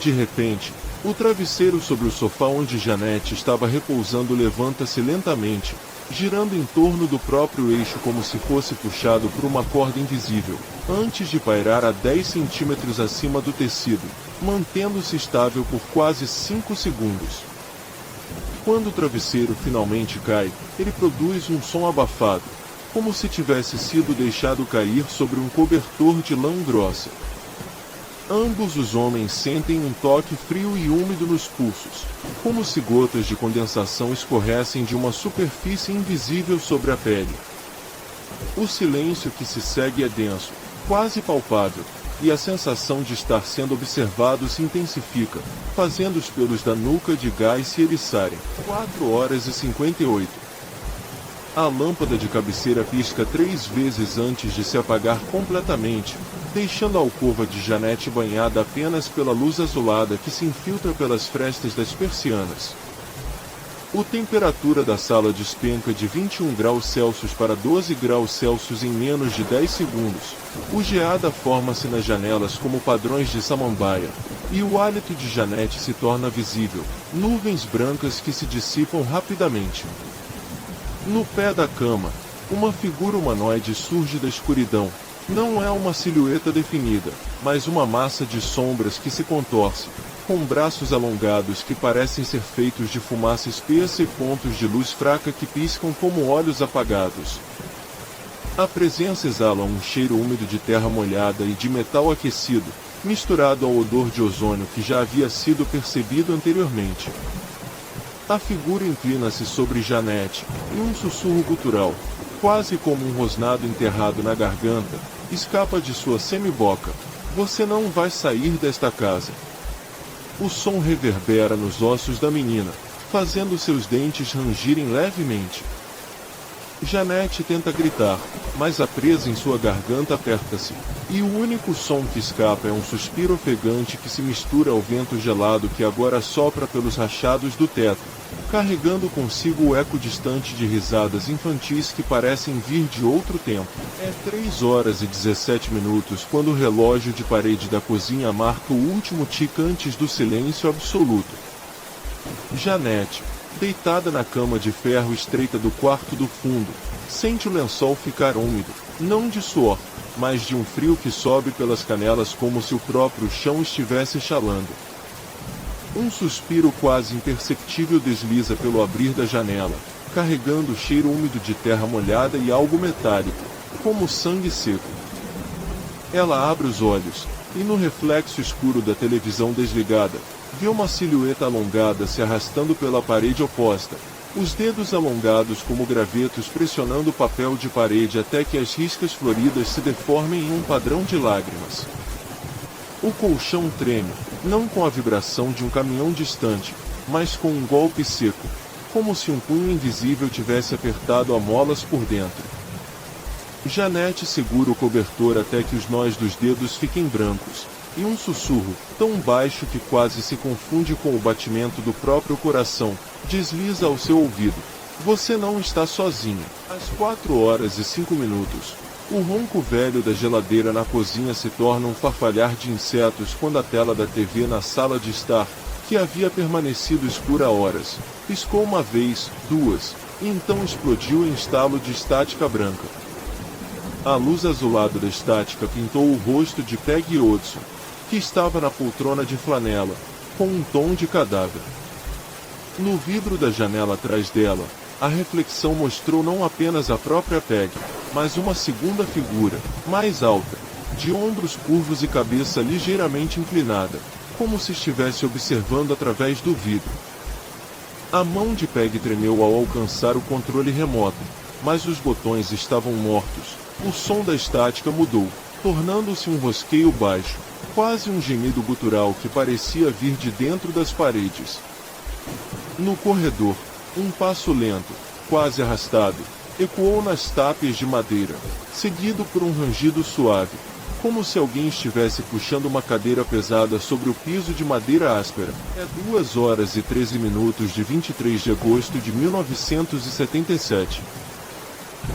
De repente, o travesseiro sobre o sofá onde Jeanette estava repousando levanta-se lentamente, girando em torno do próprio eixo como se fosse puxado por uma corda invisível, antes de pairar a 10 centímetros acima do tecido, mantendo-se estável por quase 5 segundos. Quando o travesseiro finalmente cai, ele produz um som abafado, como se tivesse sido deixado cair sobre um cobertor de lã grossa. Ambos os homens sentem um toque frio e úmido nos pulsos, como se gotas de condensação escorressem de uma superfície invisível sobre a pele. O silêncio que se segue é denso, quase palpável, e a sensação de estar sendo observado se intensifica, fazendo os pelos da nuca de gás se eriçarem. 4h58. A lâmpada de cabeceira pisca 3 vezes antes de se apagar completamente, deixando a alcova de Janete banhada apenas pela luz azulada que se infiltra pelas frestas das persianas. A temperatura da sala despenca de 21 graus Celsius para 12 graus Celsius em menos de 10 segundos. O geada forma-se nas janelas como padrões de samambaia, e o hálito de Janete se torna visível, nuvens brancas que se dissipam rapidamente. No pé da cama, uma figura humanoide surge da escuridão. Não é uma silhueta definida, mas uma massa de sombras que se contorce, com braços alongados que parecem ser feitos de fumaça espessa e pontos de luz fraca que piscam como olhos apagados. A presença exala um cheiro úmido de terra molhada e de metal aquecido, misturado ao odor de ozônio que já havia sido percebido anteriormente. A figura inclina-se sobre Janete, e um sussurro gutural, quase como um rosnado enterrado na garganta, escapa de sua semiboca. Você não vai sair desta casa. O som reverbera nos ossos da menina, fazendo seus dentes rangirem levemente. Janete tenta gritar, mas a presa em sua garganta aperta-se, e o único som que escapa é um suspiro ofegante que se mistura ao vento gelado que agora sopra pelos rachados do teto, carregando consigo o eco distante de risadas infantis que parecem vir de outro tempo. É 3h17 quando o relógio de parede da cozinha marca o último tique antes do silêncio absoluto. Janete, deitada na cama de ferro estreita do quarto do fundo, sente o lençol ficar úmido, não de suor, mas de um frio que sobe pelas canelas como se o próprio chão estivesse chalando. Um suspiro quase imperceptível desliza pelo abrir da janela, carregando o cheiro úmido de terra molhada e algo metálico, como sangue seco. Ela abre os olhos, e no reflexo escuro da televisão desligada, vê uma silhueta alongada se arrastando pela parede oposta, os dedos alongados como gravetos pressionando o papel de parede até que as riscas floridas se deformem em um padrão de lágrimas. O colchão treme, não com a vibração de um caminhão distante, mas com um golpe seco, como se um punho invisível tivesse apertado a molas por dentro. Janete segura o cobertor até que os nós dos dedos fiquem brancos, e um sussurro, tão baixo que quase se confunde com o batimento do próprio coração, desliza ao seu ouvido. Você não está sozinha. Às 4h05, o ronco velho da geladeira na cozinha se torna um farfalhar de insetos quando a tela da TV na sala de estar, que havia permanecido escura horas, piscou uma vez, duas, e então explodiu em estalo de estática branca. A luz azulada da estática pintou o rosto de Peggy Hudson, que estava na poltrona de flanela, com um tom de cadáver. No vidro da janela atrás dela, a reflexão mostrou não apenas a própria Peggy, mas uma segunda figura, mais alta, de ombros curvos e cabeça ligeiramente inclinada, como se estivesse observando através do vidro. A mão de Peggy tremeu ao alcançar o controle remoto, mas os botões estavam mortos. O som da estática mudou, tornando-se um rosqueio baixo, quase um gemido gutural que parecia vir de dentro das paredes. No corredor, um passo lento, quase arrastado, ecoou nas tápias de madeira, seguido por um rangido suave, como se alguém estivesse puxando uma cadeira pesada sobre o piso de madeira áspera. É 2h13 de 23 de agosto de 1977.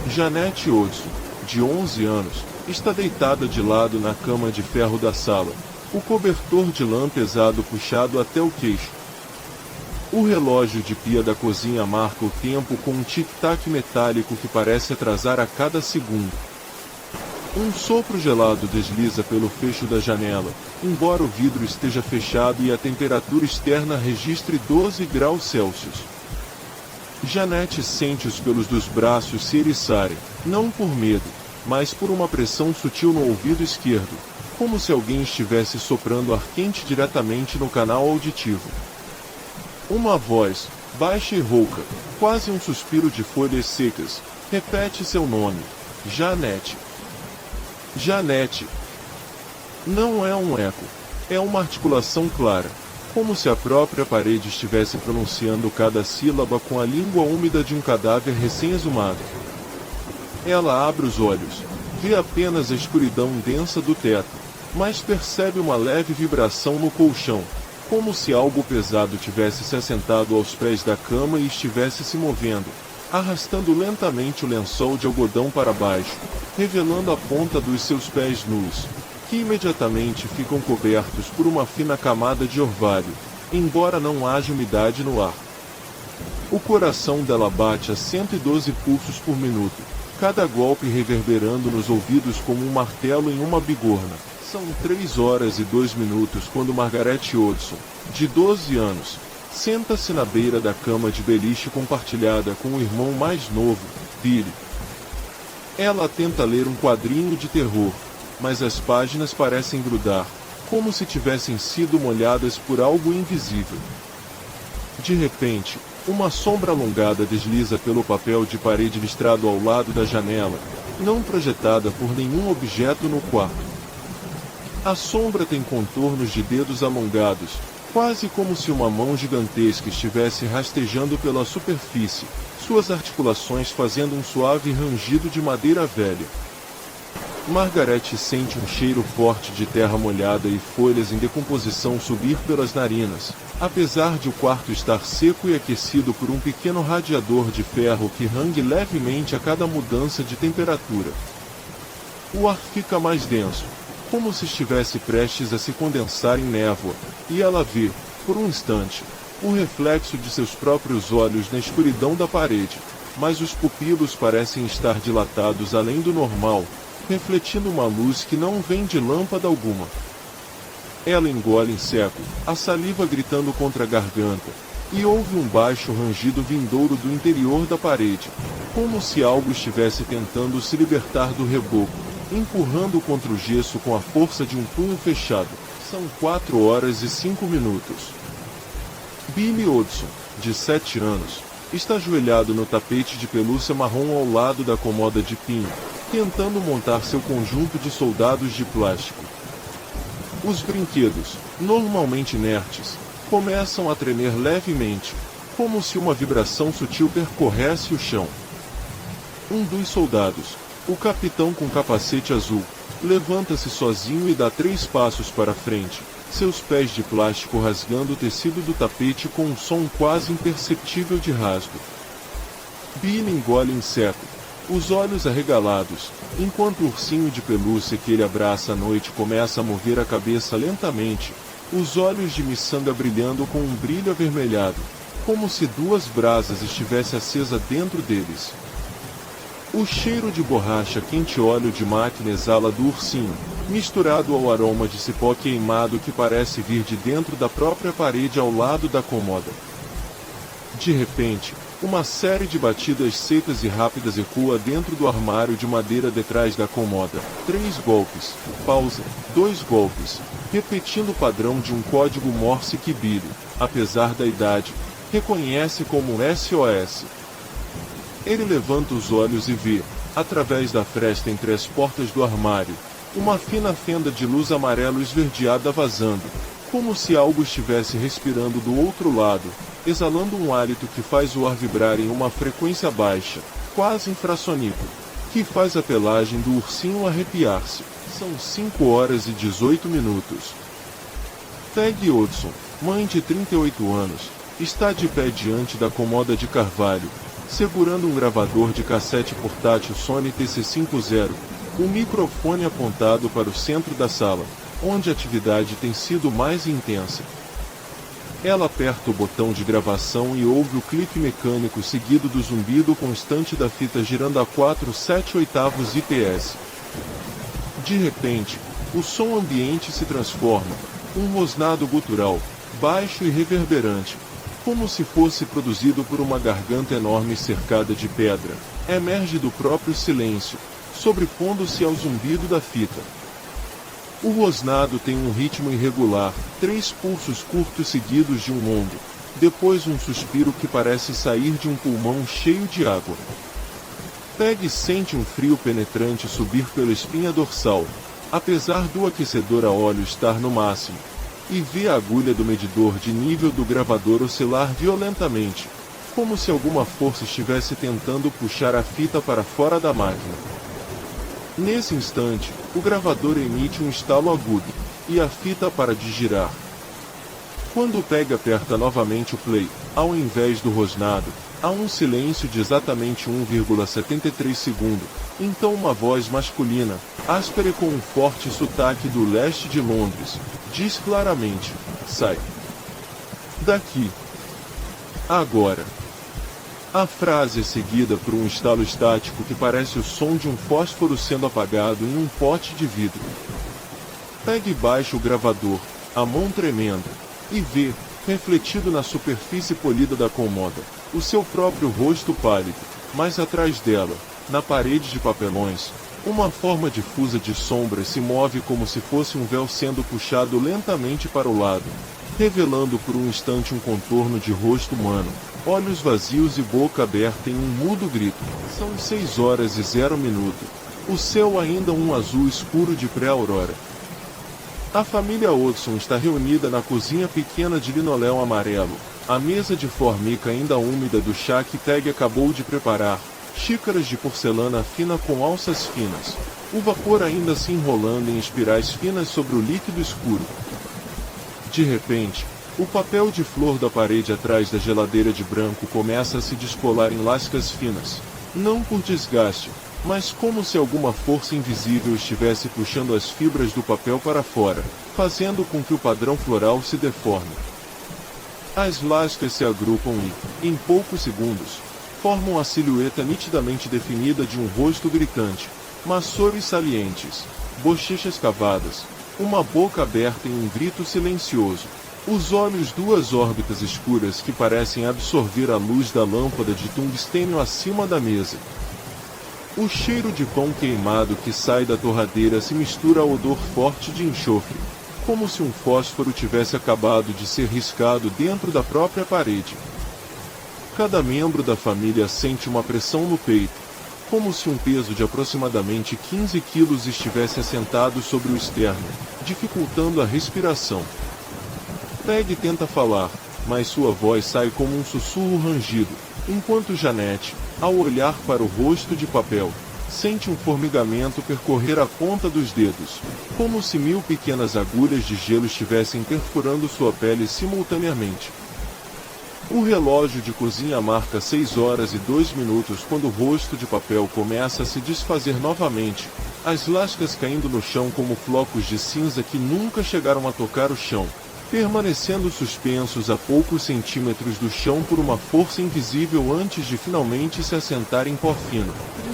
Janete Hudson, de 11 anos, está deitada de lado na cama de ferro da sala, o cobertor de lã pesado puxado até o queixo. O relógio de pia da cozinha marca o tempo com um tic-tac metálico que parece atrasar a cada segundo. Um sopro gelado desliza pelo fecho da janela, embora o vidro esteja fechado e a temperatura externa registre 12 graus Celsius. Janete sente os pelos dos braços se eriçarem, não por medo, mas por uma pressão sutil no ouvido esquerdo, como se alguém estivesse soprando ar quente diretamente no canal auditivo. Uma voz, baixa e rouca, quase um suspiro de folhas secas, repete seu nome: Janete. Janete. Não é um eco. É uma articulação clara, como se a própria parede estivesse pronunciando cada sílaba com a língua úmida de um cadáver recém-exumado. Ela abre os olhos, vê apenas a escuridão densa do teto, mas percebe uma leve vibração no colchão, como se algo pesado tivesse se assentado aos pés da cama e estivesse se movendo, arrastando lentamente o lençol de algodão para baixo, revelando a ponta dos seus pés nus, que imediatamente ficam cobertos por uma fina camada de orvalho, embora não haja umidade no ar. O coração dela bate a 112 pulsos por minuto, cada golpe reverberando nos ouvidos como um martelo em uma bigorna. São 3 horas e 2 minutos quando Margaret Hodgson, de 12 anos, senta-se na beira da cama de beliche compartilhada com o irmão mais novo, Billy. Ela tenta ler um quadrinho de terror, mas as páginas parecem grudar, como se tivessem sido molhadas por algo invisível. De repente, uma sombra alongada desliza pelo papel de parede listrado ao lado da janela, não projetada por nenhum objeto no quarto. A sombra tem contornos de dedos alongados, quase como se uma mão gigantesca estivesse rastejando pela superfície, suas articulações fazendo um suave rangido de madeira velha. Margaret sente um cheiro forte de terra molhada e folhas em decomposição subir pelas narinas, apesar de o quarto estar seco e aquecido por um pequeno radiador de ferro que rangue levemente a cada mudança de temperatura. O ar fica mais denso, como se estivesse prestes a se condensar em névoa, e ela vê, por um instante, o reflexo de seus próprios olhos na escuridão da parede, mas os pupilos parecem estar dilatados além do normal, refletindo uma luz que não vem de lâmpada alguma. Ela engole em seco, a saliva gritando contra a garganta, e ouve um baixo rangido vindouro do interior da parede, como se algo estivesse tentando se libertar do reboco, empurrando contra o gesso com a força de um punho fechado. São 4 horas e 5 minutos. Billy Hodgson, de 7 anos, está ajoelhado no tapete de pelúcia marrom ao lado da comoda de pinho, tentando montar seu conjunto de soldados de plástico. Os brinquedos, normalmente inertes, começam a tremer levemente, como se uma vibração sutil percorresse o chão. Um dos soldados, o capitão com capacete azul, levanta-se sozinho e dá 3 passos para frente, seus pés de plástico rasgando o tecido do tapete com um som quase imperceptível de rasgo. Billy engole em seco, os olhos arregalados, enquanto o ursinho de pelúcia que ele abraça à noite começa a mover a cabeça lentamente, os olhos de miçanga brilhando com um brilho avermelhado, como se 2 brasas estivessem acesas dentro deles. O cheiro de borracha quente e óleo de máquina exala do ursinho, misturado ao aroma de cipó queimado que parece vir de dentro da própria parede ao lado da comoda. De repente, uma série de batidas secas e rápidas ecoa dentro do armário de madeira detrás da comoda. 3 golpes, pausa, 2 golpes, repetindo o padrão de um código Morse que Billy, apesar da idade, reconhece como um SOS. Ele levanta os olhos e vê, através da fresta entre as portas do armário, uma fina fenda de luz amarelo esverdeada vazando, como se algo estivesse respirando do outro lado, exalando um hálito que faz o ar vibrar em uma frequência baixa, quase infrassônica, que faz a pelagem do ursinho arrepiar-se. São 5 horas e 18 minutos. Peggy Hodgson, mãe de 38 anos, está de pé diante da comoda de carvalho, segurando um gravador de cassete portátil Sony TC50, um microfone apontado para o centro da sala, onde a atividade tem sido mais intensa. Ela aperta o botão de gravação e ouve o clique mecânico seguido do zumbido constante da fita girando a 4/7/8 IPS. De repente, o som ambiente se transforma, um rosnado gutural, baixo e reverberante, como se fosse produzido por uma garganta enorme cercada de pedra, emerge do próprio silêncio, sobrepondo-se ao zumbido da fita. O rosnado tem um ritmo irregular, 3 pulsos curtos seguidos de um longo, depois um suspiro que parece sair de um pulmão cheio de água. Peggy sente um frio penetrante subir pela espinha dorsal, apesar do aquecedor a óleo estar no máximo, e vê a agulha do medidor de nível do gravador oscilar violentamente, como se alguma força estivesse tentando puxar a fita para fora da máquina. Nesse instante, o gravador emite um estalo agudo, e a fita para de girar. Quando o Peg aperta novamente o play, ao invés do rosnado, há um silêncio de exatamente 1,73 segundo. Então uma voz masculina, áspera e com um forte sotaque do leste de Londres, diz claramente: sai daqui agora. A frase é seguida por um estalo estático que parece o som de um fósforo sendo apagado em um pote de vidro. Peg baixa o gravador, a mão tremendo, e vê, refletido na superfície polida da cômoda, o seu próprio rosto pálido, mas atrás dela, na parede de papelões, uma forma difusa de sombra se move como se fosse um véu sendo puxado lentamente para o lado, revelando por um instante um contorno de rosto humano, olhos vazios e boca aberta em um mudo grito. São 6h00. O céu ainda um azul escuro de pré-aurora. A família Hodgson está reunida na cozinha pequena de linoléu amarelo, a mesa de formica ainda úmida do chá que Peg acabou de preparar, xícaras de porcelana fina com alças finas, o vapor ainda se enrolando em espirais finas sobre o líquido escuro. De repente, o papel de flor da parede atrás da geladeira de branco começa a se descolar em lascas finas, não por desgaste, mas como se alguma força invisível estivesse puxando as fibras do papel para fora, fazendo com que o padrão floral se deforme. As lascas se agrupam e, em poucos segundos, formam a silhueta nitidamente definida de um rosto gritante, maçores salientes, bochechas cavadas, uma boca aberta em um grito silencioso, os olhos duas órbitas escuras que parecem absorver a luz da lâmpada de tungstênio acima da mesa. O cheiro de pão queimado que sai da torradeira se mistura ao odor forte de enxofre, como se um fósforo tivesse acabado de ser riscado dentro da própria parede. Cada membro da família sente uma pressão no peito, como se um peso de aproximadamente 15 quilos estivesse assentado sobre o externo, dificultando a respiração. Peg tenta falar, mas sua voz sai como um sussurro rangido, enquanto Janet, ao olhar para o rosto de papel, sente um formigamento percorrer a ponta dos dedos, como se 1000 pequenas agulhas de gelo estivessem perfurando sua pele simultaneamente. O relógio de cozinha marca 6h02 quando o rosto de papel começa a se desfazer novamente, as lascas caindo no chão como flocos de cinza que nunca chegaram a tocar o chão, permanecendo suspensos a poucos centímetros do chão por uma força invisível antes de finalmente se assentar em pó fino.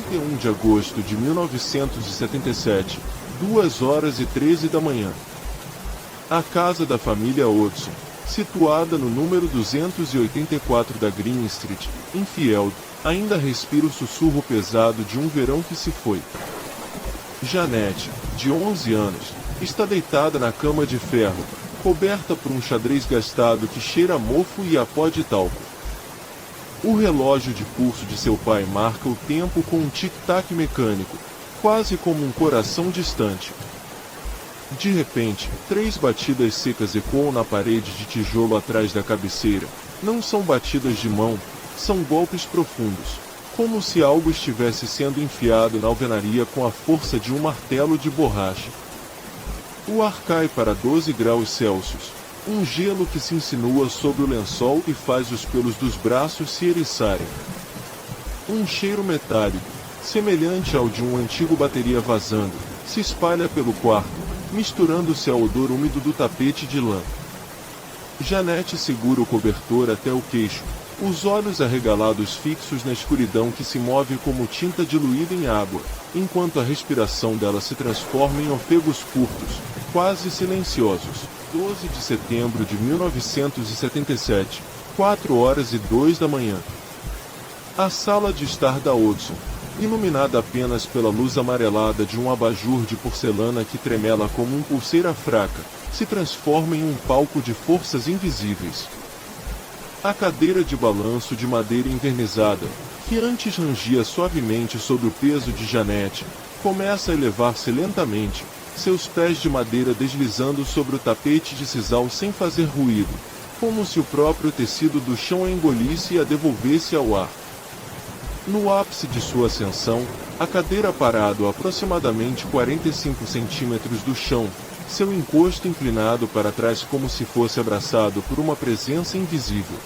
31 de agosto de 1977, 2h13. A casa da família Hodgson, situada no número 284 da Green Street, em Field, ainda respira o sussurro pesado de um verão que se foi. Janet, de 11 anos, está deitada na cama de ferro, coberta por um xadrez gastado que cheira a mofo e a pó de talco. O relógio de pulso de seu pai marca o tempo com um tic-tac mecânico, quase como um coração distante. De repente, 3 batidas secas ecoam na parede de tijolo atrás da cabeceira. Não são batidas de mão, são golpes profundos, como se algo estivesse sendo enfiado na alvenaria com a força de um martelo de borracha. O ar cai para 12 graus Celsius, um gelo que se insinua sobre o lençol e faz os pelos dos braços se eriçarem. Um cheiro metálico, semelhante ao de uma antiga bateria vazando, se espalha pelo quarto, misturando-se ao odor úmido do tapete de lã. Janet segura o cobertor até o queixo, os olhos arregalados fixos na escuridão que se move como tinta diluída em água, enquanto a respiração dela se transforma em ofegos curtos, quase silenciosos. 12 de setembro de 1977, 4h02. A sala de estar da Hodgson, iluminada apenas pela luz amarelada de um abajur de porcelana que tremela como uma pulseira fraca, se transforma em um palco de forças invisíveis. A cadeira de balanço de madeira envernizada, que antes rangia suavemente sob o peso de Janet, começa a elevar-se lentamente, seus pés de madeira deslizando sobre o tapete de sisal sem fazer ruído, como se o próprio tecido do chão a engolisse e a devolvesse ao ar. No ápice de sua ascensão, a cadeira parado a aproximadamente 45 centímetros do chão, seu encosto inclinado para trás como se fosse abraçado por uma presença invisível.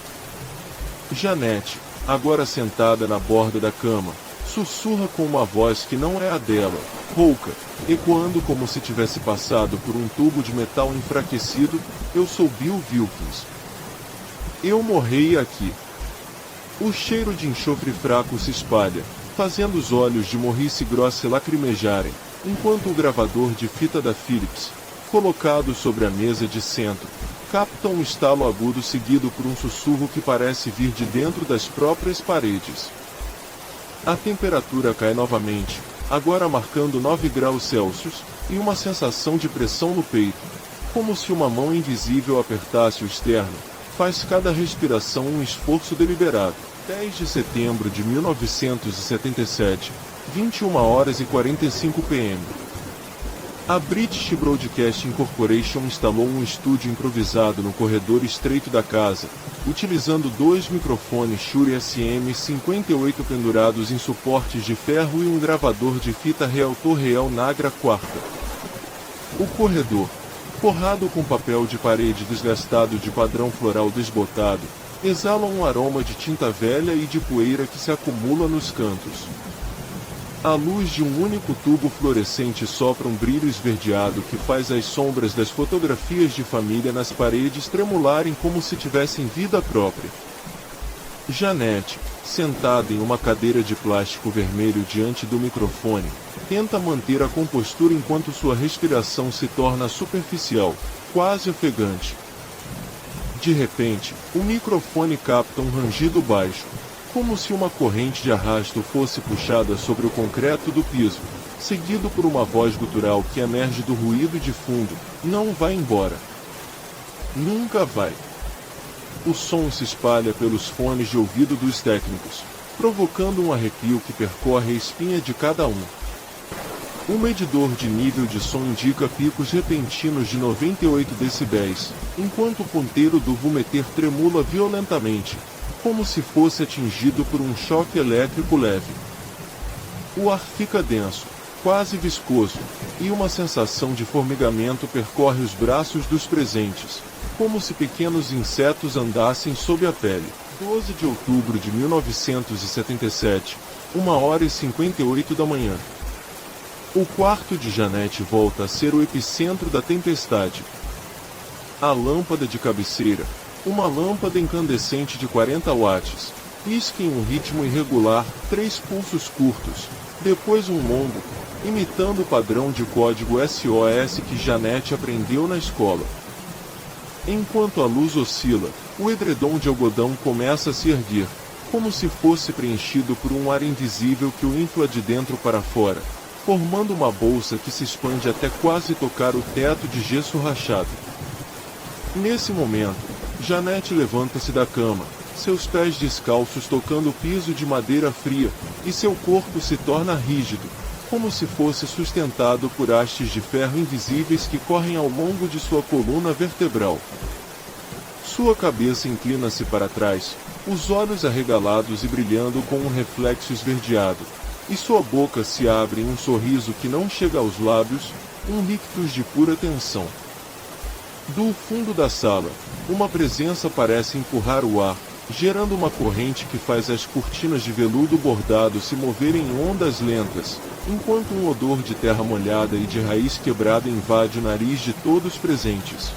Janete, agora sentada na borda da cama, sussurra com uma voz que não é a dela, rouca, ecoando como se tivesse passado por um tubo de metal enfraquecido: "Eu sou Bill Wilkins. Eu morri aqui." O cheiro de enxofre fraco se espalha, fazendo os olhos de Maurice Grosse lacrimejarem, enquanto o gravador de fita da Philips, colocado sobre a mesa de centro, capta um estalo agudo seguido por um sussurro que parece vir de dentro das próprias paredes. A temperatura cai novamente, agora marcando 9 graus Celsius, e uma sensação de pressão no peito, como se uma mão invisível apertasse o externo, faz cada respiração um esforço deliberado. 10 de setembro de 1977, 21 horas e 45 p.m. A British Broadcasting Corporation instalou um estúdio improvisado no corredor estreito da casa, utilizando 2 microfones Shure SM58 pendurados em suportes de ferro e um gravador de fita Real Torreal Nagra quarta. O corredor, forrado com papel de parede desgastado de padrão floral desbotado, exala um aroma de tinta velha e de poeira que se acumula nos cantos. A luz de um único tubo fluorescente sopra um brilho esverdeado que faz as sombras das fotografias de família nas paredes tremularem como se tivessem vida própria. Janete, sentada em uma cadeira de plástico vermelho diante do microfone, tenta manter a compostura enquanto sua respiração se torna superficial, quase ofegante. De repente, o microfone capta um rangido baixo, como se uma corrente de arrasto fosse puxada sobre o concreto do piso, seguido por uma voz gutural que emerge do ruído de fundo: "Não vai embora. Nunca vai." O som se espalha pelos fones de ouvido dos técnicos, provocando um arrepio que percorre a espinha de cada um. Um medidor de nível de som indica picos repentinos de 98 decibéis, enquanto o ponteiro do vômeter tremula violentamente, como se fosse atingido por um choque elétrico leve. O ar fica denso, quase viscoso, e uma sensação de formigamento percorre os braços dos presentes, como se pequenos insetos andassem sob a pele. 12 de outubro de 1977, 1h58 da manhã. O quarto de Janete volta a ser o epicentro da tempestade. A lâmpada de cabeceira, uma lâmpada incandescente de 40 watts, pisca em um ritmo irregular, 3 pulsos curtos, depois um longo, imitando o padrão de código SOS que Janete aprendeu na escola. Enquanto a luz oscila, o edredom de algodão começa a se erguer, como se fosse preenchido por um ar invisível que o infla de dentro para fora, formando uma bolsa que se expande até quase tocar o teto de gesso rachado. Nesse momento, Janete levanta-se da cama, seus pés descalços tocando o piso de madeira fria, e seu corpo se torna rígido, como se fosse sustentado por hastes de ferro invisíveis que correm ao longo de sua coluna vertebral. Sua cabeça inclina-se para trás, os olhos arregalados e brilhando com um reflexo esverdeado, e sua boca se abre em um sorriso que não chega aos lábios, um rictus de pura tensão. Do fundo da sala, uma presença parece empurrar o ar, gerando uma corrente que faz as cortinas de veludo bordado se moverem em ondas lentas, enquanto um odor de terra molhada e de raiz quebrada invade o nariz de todos presentes.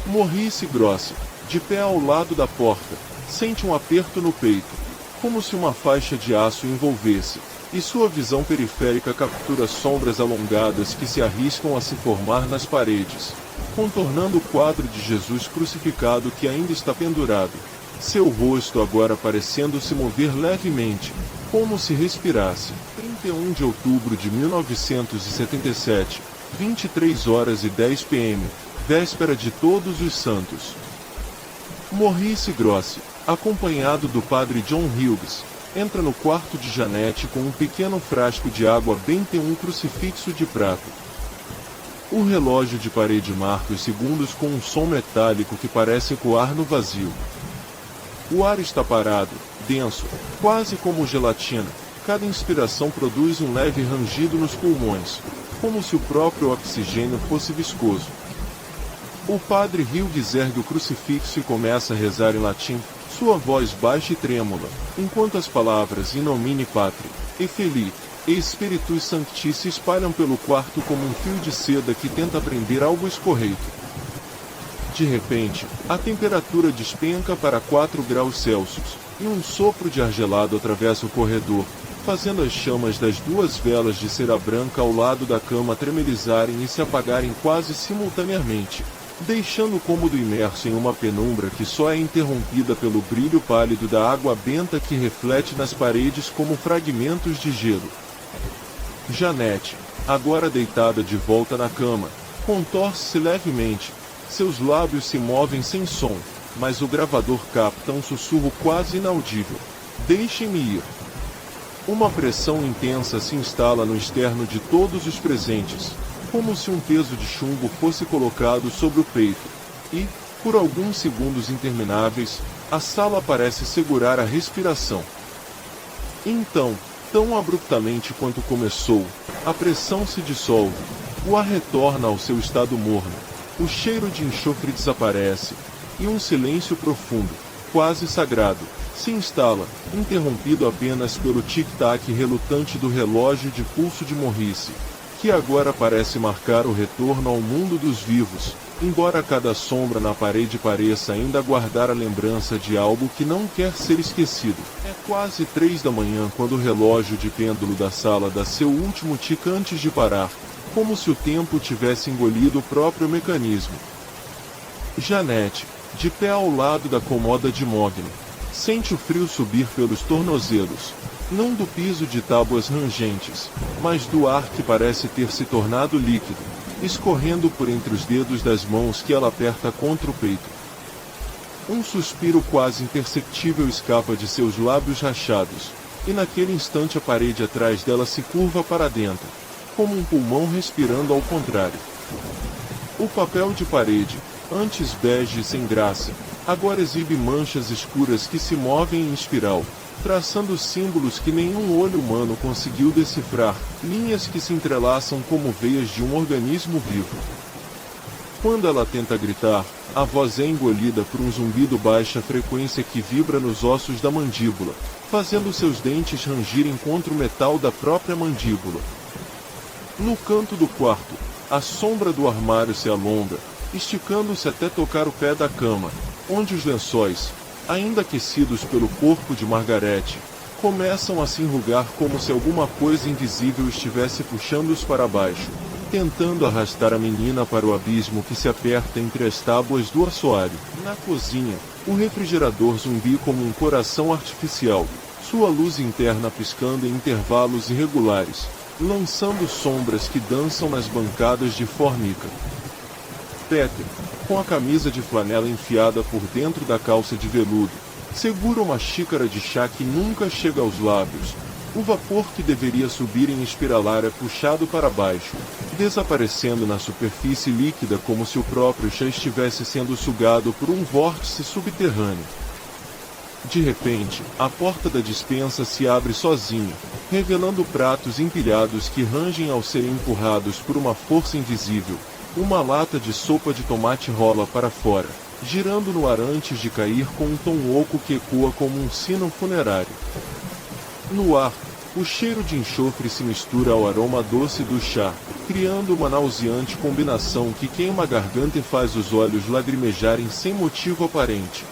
Maurice Grosse, de pé ao lado da porta, sente um aperto no peito, como se uma faixa de aço o envolvesse, e sua visão periférica captura sombras alongadas que se arriscam a se formar nas paredes, contornando o quadro de Jesus crucificado que ainda está pendurado, seu rosto agora parecendo se mover levemente, como se respirasse. 31 de outubro de 1977, 23 horas e 10 p.m., véspera de Todos os Santos. Maurice Grosse, acompanhado do padre John Hughes, entra no quarto de Janete com um pequeno frasco de água bente e um crucifixo de prata. O relógio de parede marca os segundos com um som metálico que parece ecoar no vazio. O ar está parado, denso, quase como gelatina. Cada inspiração produz um leve rangido nos pulmões, como se o próprio oxigênio fosse viscoso. O padre Hughes ergue o crucifixo e começa a rezar em latim, sua voz baixa e trêmula, enquanto as palavras In nomine Patri, e Filii, e Spiritus Sancti se espalham pelo quarto como um fio de seda que tenta prender algo escorreito. De repente, a temperatura despenca para 4 graus Celsius, e um sopro de ar gelado atravessa o corredor, fazendo as chamas das 2 velas de cera branca ao lado da cama tremelizarem e se apagarem quase simultaneamente, deixando o cômodo imerso em uma penumbra que só é interrompida pelo brilho pálido da água benta que reflete nas paredes como fragmentos de gelo. Janete, agora deitada de volta na cama, contorce-se levemente, seus lábios se movem sem som, mas o gravador capta um sussurro quase inaudível. Deixem-me ir. Uma pressão intensa se instala no externo de todos os presentes, como se um peso de chumbo fosse colocado sobre o peito, e, por alguns segundos intermináveis, a sala parece segurar a respiração. Então, tão abruptamente quanto começou, a pressão se dissolve, o ar retorna ao seu estado morno, o cheiro de enxofre desaparece, e um silêncio profundo, quase sagrado, se instala, interrompido apenas pelo tic-tac relutante do relógio de pulso de Morrice, que agora parece marcar o retorno ao mundo dos vivos, embora cada sombra na parede pareça ainda guardar a lembrança de algo que não quer ser esquecido. É quase 3 da manhã quando o relógio de pêndulo da sala dá seu último tic antes de parar, como se o tempo tivesse engolido o próprio mecanismo. Janete, de pé ao lado da cômoda de Mogno, sente o frio subir pelos tornozelos, não do piso de tábuas rangentes, mas do ar que parece ter se tornado líquido, escorrendo por entre os dedos das mãos que ela aperta contra o peito. Um suspiro quase imperceptível escapa de seus lábios rachados, e naquele instante a parede atrás dela se curva para dentro, como um pulmão respirando ao contrário. O papel de parede, antes bege e sem graça, agora exibe manchas escuras que se movem em espiral, traçando símbolos que nenhum olho humano conseguiu decifrar, linhas que se entrelaçam como veias de um organismo vivo. Quando ela tenta gritar, a voz é engolida por um zumbido baixa frequência que vibra nos ossos da mandíbula, fazendo seus dentes rangirem contra o metal da própria mandíbula. No canto do quarto, a sombra do armário se alonga, esticando-se até tocar o pé da cama, onde os lençóis, ainda aquecidos pelo corpo de Margaret, começam a se enrugar como se alguma coisa invisível estivesse puxando-os para baixo, tentando arrastar a menina para o abismo que se aperta entre as tábuas do assoalho. Na cozinha, o refrigerador zumbi como um coração artificial, sua luz interna piscando em intervalos irregulares, lançando sombras que dançam nas bancadas de formica. Peter, com a camisa de flanela enfiada por dentro da calça de veludo, segura uma xícara de chá que nunca chega aos lábios. O vapor que deveria subir em espiralar é puxado para baixo, desaparecendo na superfície líquida como se o próprio chá estivesse sendo sugado por um vórtice subterrâneo. De repente, a porta da despensa se abre sozinha, revelando pratos empilhados que rangem ao serem empurrados por uma força invisível. Uma lata de sopa de tomate rola para fora, girando no ar antes de cair com um tom oco que ecoa como um sino funerário. No ar, o cheiro de enxofre se mistura ao aroma doce do chá, criando uma nauseante combinação que queima a garganta e faz os olhos lagrimejarem sem motivo aparente.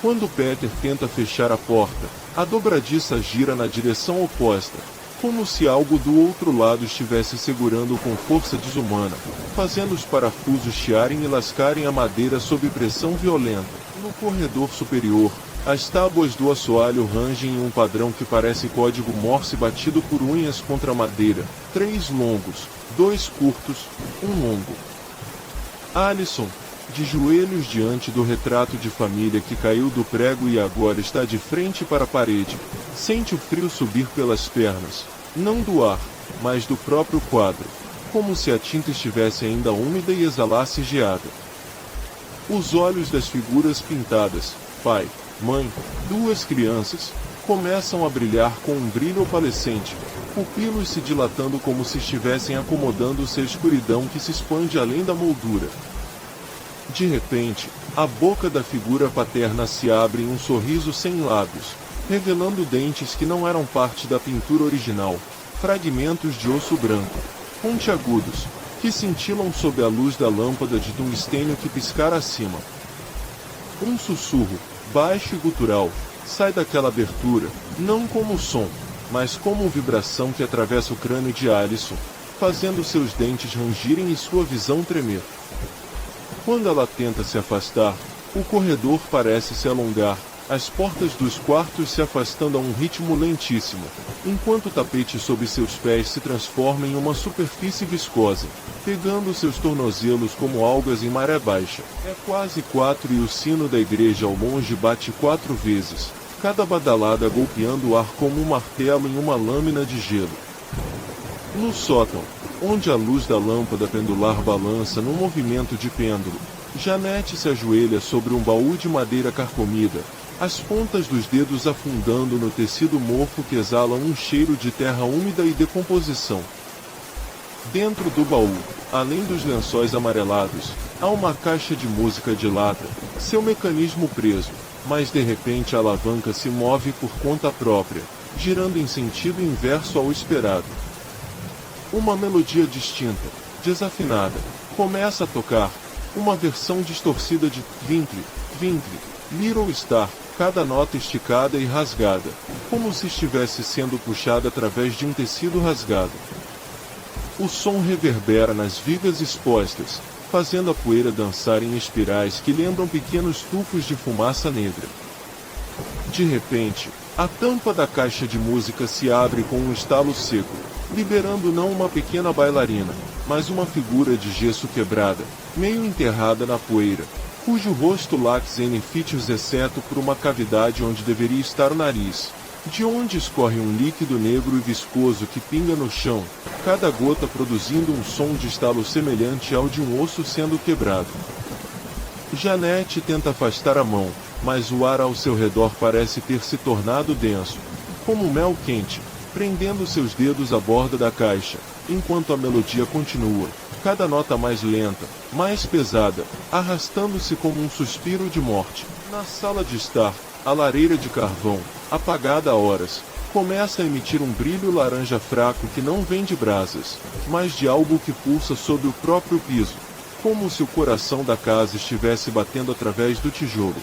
Quando Peter tenta fechar a porta, a dobradiça gira na direção oposta, como se algo do outro lado estivesse segurando com força desumana, fazendo os parafusos chiarem e lascarem a madeira sob pressão violenta. No corredor superior, as tábuas do assoalho rangem em um padrão que parece código Morse batido por unhas contra a madeira, 3 longos, 2 curtos, 1 longo. Alison, de joelhos diante do retrato de família que caiu do prego e agora está de frente para a parede, sente o frio subir pelas pernas, não do ar, mas do próprio quadro. como se a tinta estivesse ainda úmida e exalasse geada. Os olhos das figuras pintadas, pai, mãe, duas crianças, começam a brilhar com um brilho opalescente, pupilos se dilatando como se estivessem acomodando-se à escuridão que se expande além da moldura. De repente, a boca da figura paterna se abre em um sorriso sem lábios, revelando dentes que não eram parte da pintura original, fragmentos de osso branco, pontiagudos, que cintilam sob a luz da lâmpada de tungstênio que piscara acima. Um sussurro, baixo e gutural, sai daquela abertura, não como som, mas como vibração que atravessa o crânio de Alison, fazendo seus dentes rangirem e sua visão tremer. Quando ela tenta se afastar, o corredor parece se alongar, as portas dos quartos se afastando a um ritmo lentíssimo, enquanto o tapete sob seus pés se transforma em uma superfície viscosa, pegando seus tornozelos como algas em maré baixa. É quase 4 e o sino da igreja ao longe bate 4 vezes, cada badalada golpeando o ar como um martelo em uma lâmina de gelo. No sótão, onde a luz da lâmpada pendular balança num movimento de pêndulo, Janete se ajoelha sobre um baú de madeira carcomida, as pontas dos dedos afundando no tecido mofo que exala um cheiro de terra úmida e decomposição. Dentro do baú, além dos lençóis amarelados, há uma caixa de música de lata, seu mecanismo preso, mas de repente a alavanca se move por conta própria, girando em sentido inverso ao esperado. Uma melodia distinta, desafinada, começa a tocar, uma versão distorcida de Twinkle, Twinkle, Little Star, cada nota esticada e rasgada, como se estivesse sendo puxada através de um tecido rasgado. O som reverbera nas vigas expostas, fazendo a poeira dançar em espirais que lembram pequenos tufos de fumaça negra. De repente, a tampa da caixa de música se abre com um estalo seco, liberando não uma pequena bailarina, mas uma figura de gesso quebrada, meio enterrada na poeira, cujo rosto lax em fítios exceto por uma cavidade onde deveria estar o nariz, de onde escorre um líquido negro e viscoso que pinga no chão, cada gota produzindo um som de estalo semelhante ao de um osso sendo quebrado. Janete tenta afastar a mão, mas o ar ao seu redor parece ter se tornado denso, como mel quente, prendendo seus dedos à borda da caixa, enquanto a melodia continua, cada nota mais lenta, mais pesada, arrastando-se como um suspiro de morte. Na sala de estar, a lareira de carvão, apagada há horas, começa a emitir um brilho laranja fraco que não vem de brasas, mas de algo que pulsa sob o próprio piso, como se o coração da casa estivesse batendo através do tijolo.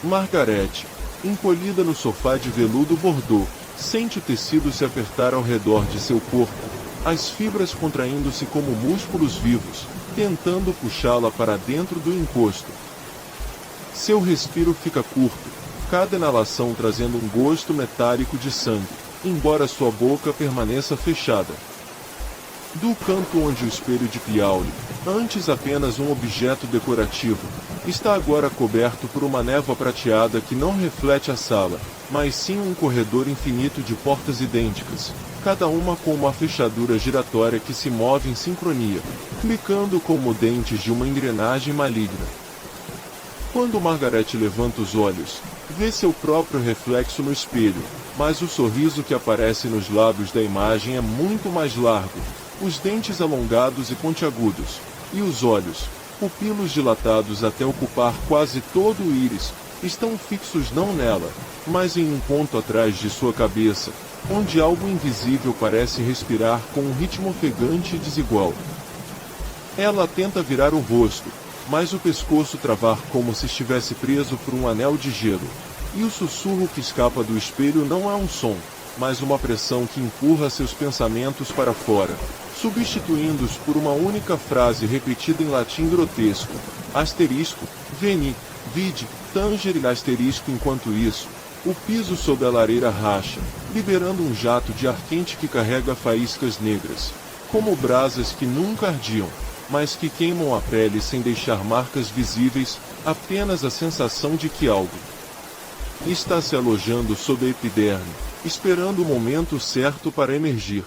Margarete, encolhida no sofá de veludo bordô, sente o tecido se apertar ao redor de seu corpo, as fibras contraindo-se como músculos vivos, tentando puxá-la para dentro do encosto. Seu respiro fica curto, cada inalação trazendo um gosto metálico de sangue, embora sua boca permaneça fechada. Do canto onde o espelho de Piaule, antes apenas um objeto decorativo, está agora coberto por uma névoa prateada que não reflete a sala, mas sim um corredor infinito de portas idênticas, cada uma com uma fechadura giratória que se move em sincronia, clicando como dentes de uma engrenagem maligna. Quando Margaret levanta os olhos, vê seu próprio reflexo no espelho, mas o sorriso que aparece nos lábios da imagem é muito mais largo, os dentes alongados e pontiagudos, e os olhos, pupilos dilatados até ocupar quase todo o íris, estão fixos não nela, mas em um ponto atrás de sua cabeça, onde algo invisível parece respirar com um ritmo ofegante e desigual. Ela tenta virar o rosto, mas o pescoço travar como se estivesse preso por um anel de gelo, e o sussurro que escapa do espelho não é um som, mas uma pressão que empurra seus pensamentos para fora, substituindo-os por uma única frase repetida em latim grotesco, asterisco, veni, vide, tangere asterisco. Enquanto isso, o piso sob a lareira racha, liberando um jato de ar quente que carrega faíscas negras, como brasas que nunca ardiam, mas que queimam a pele sem deixar marcas visíveis, apenas a sensação de que algo está se alojando sob a epiderme, esperando o momento certo para emergir.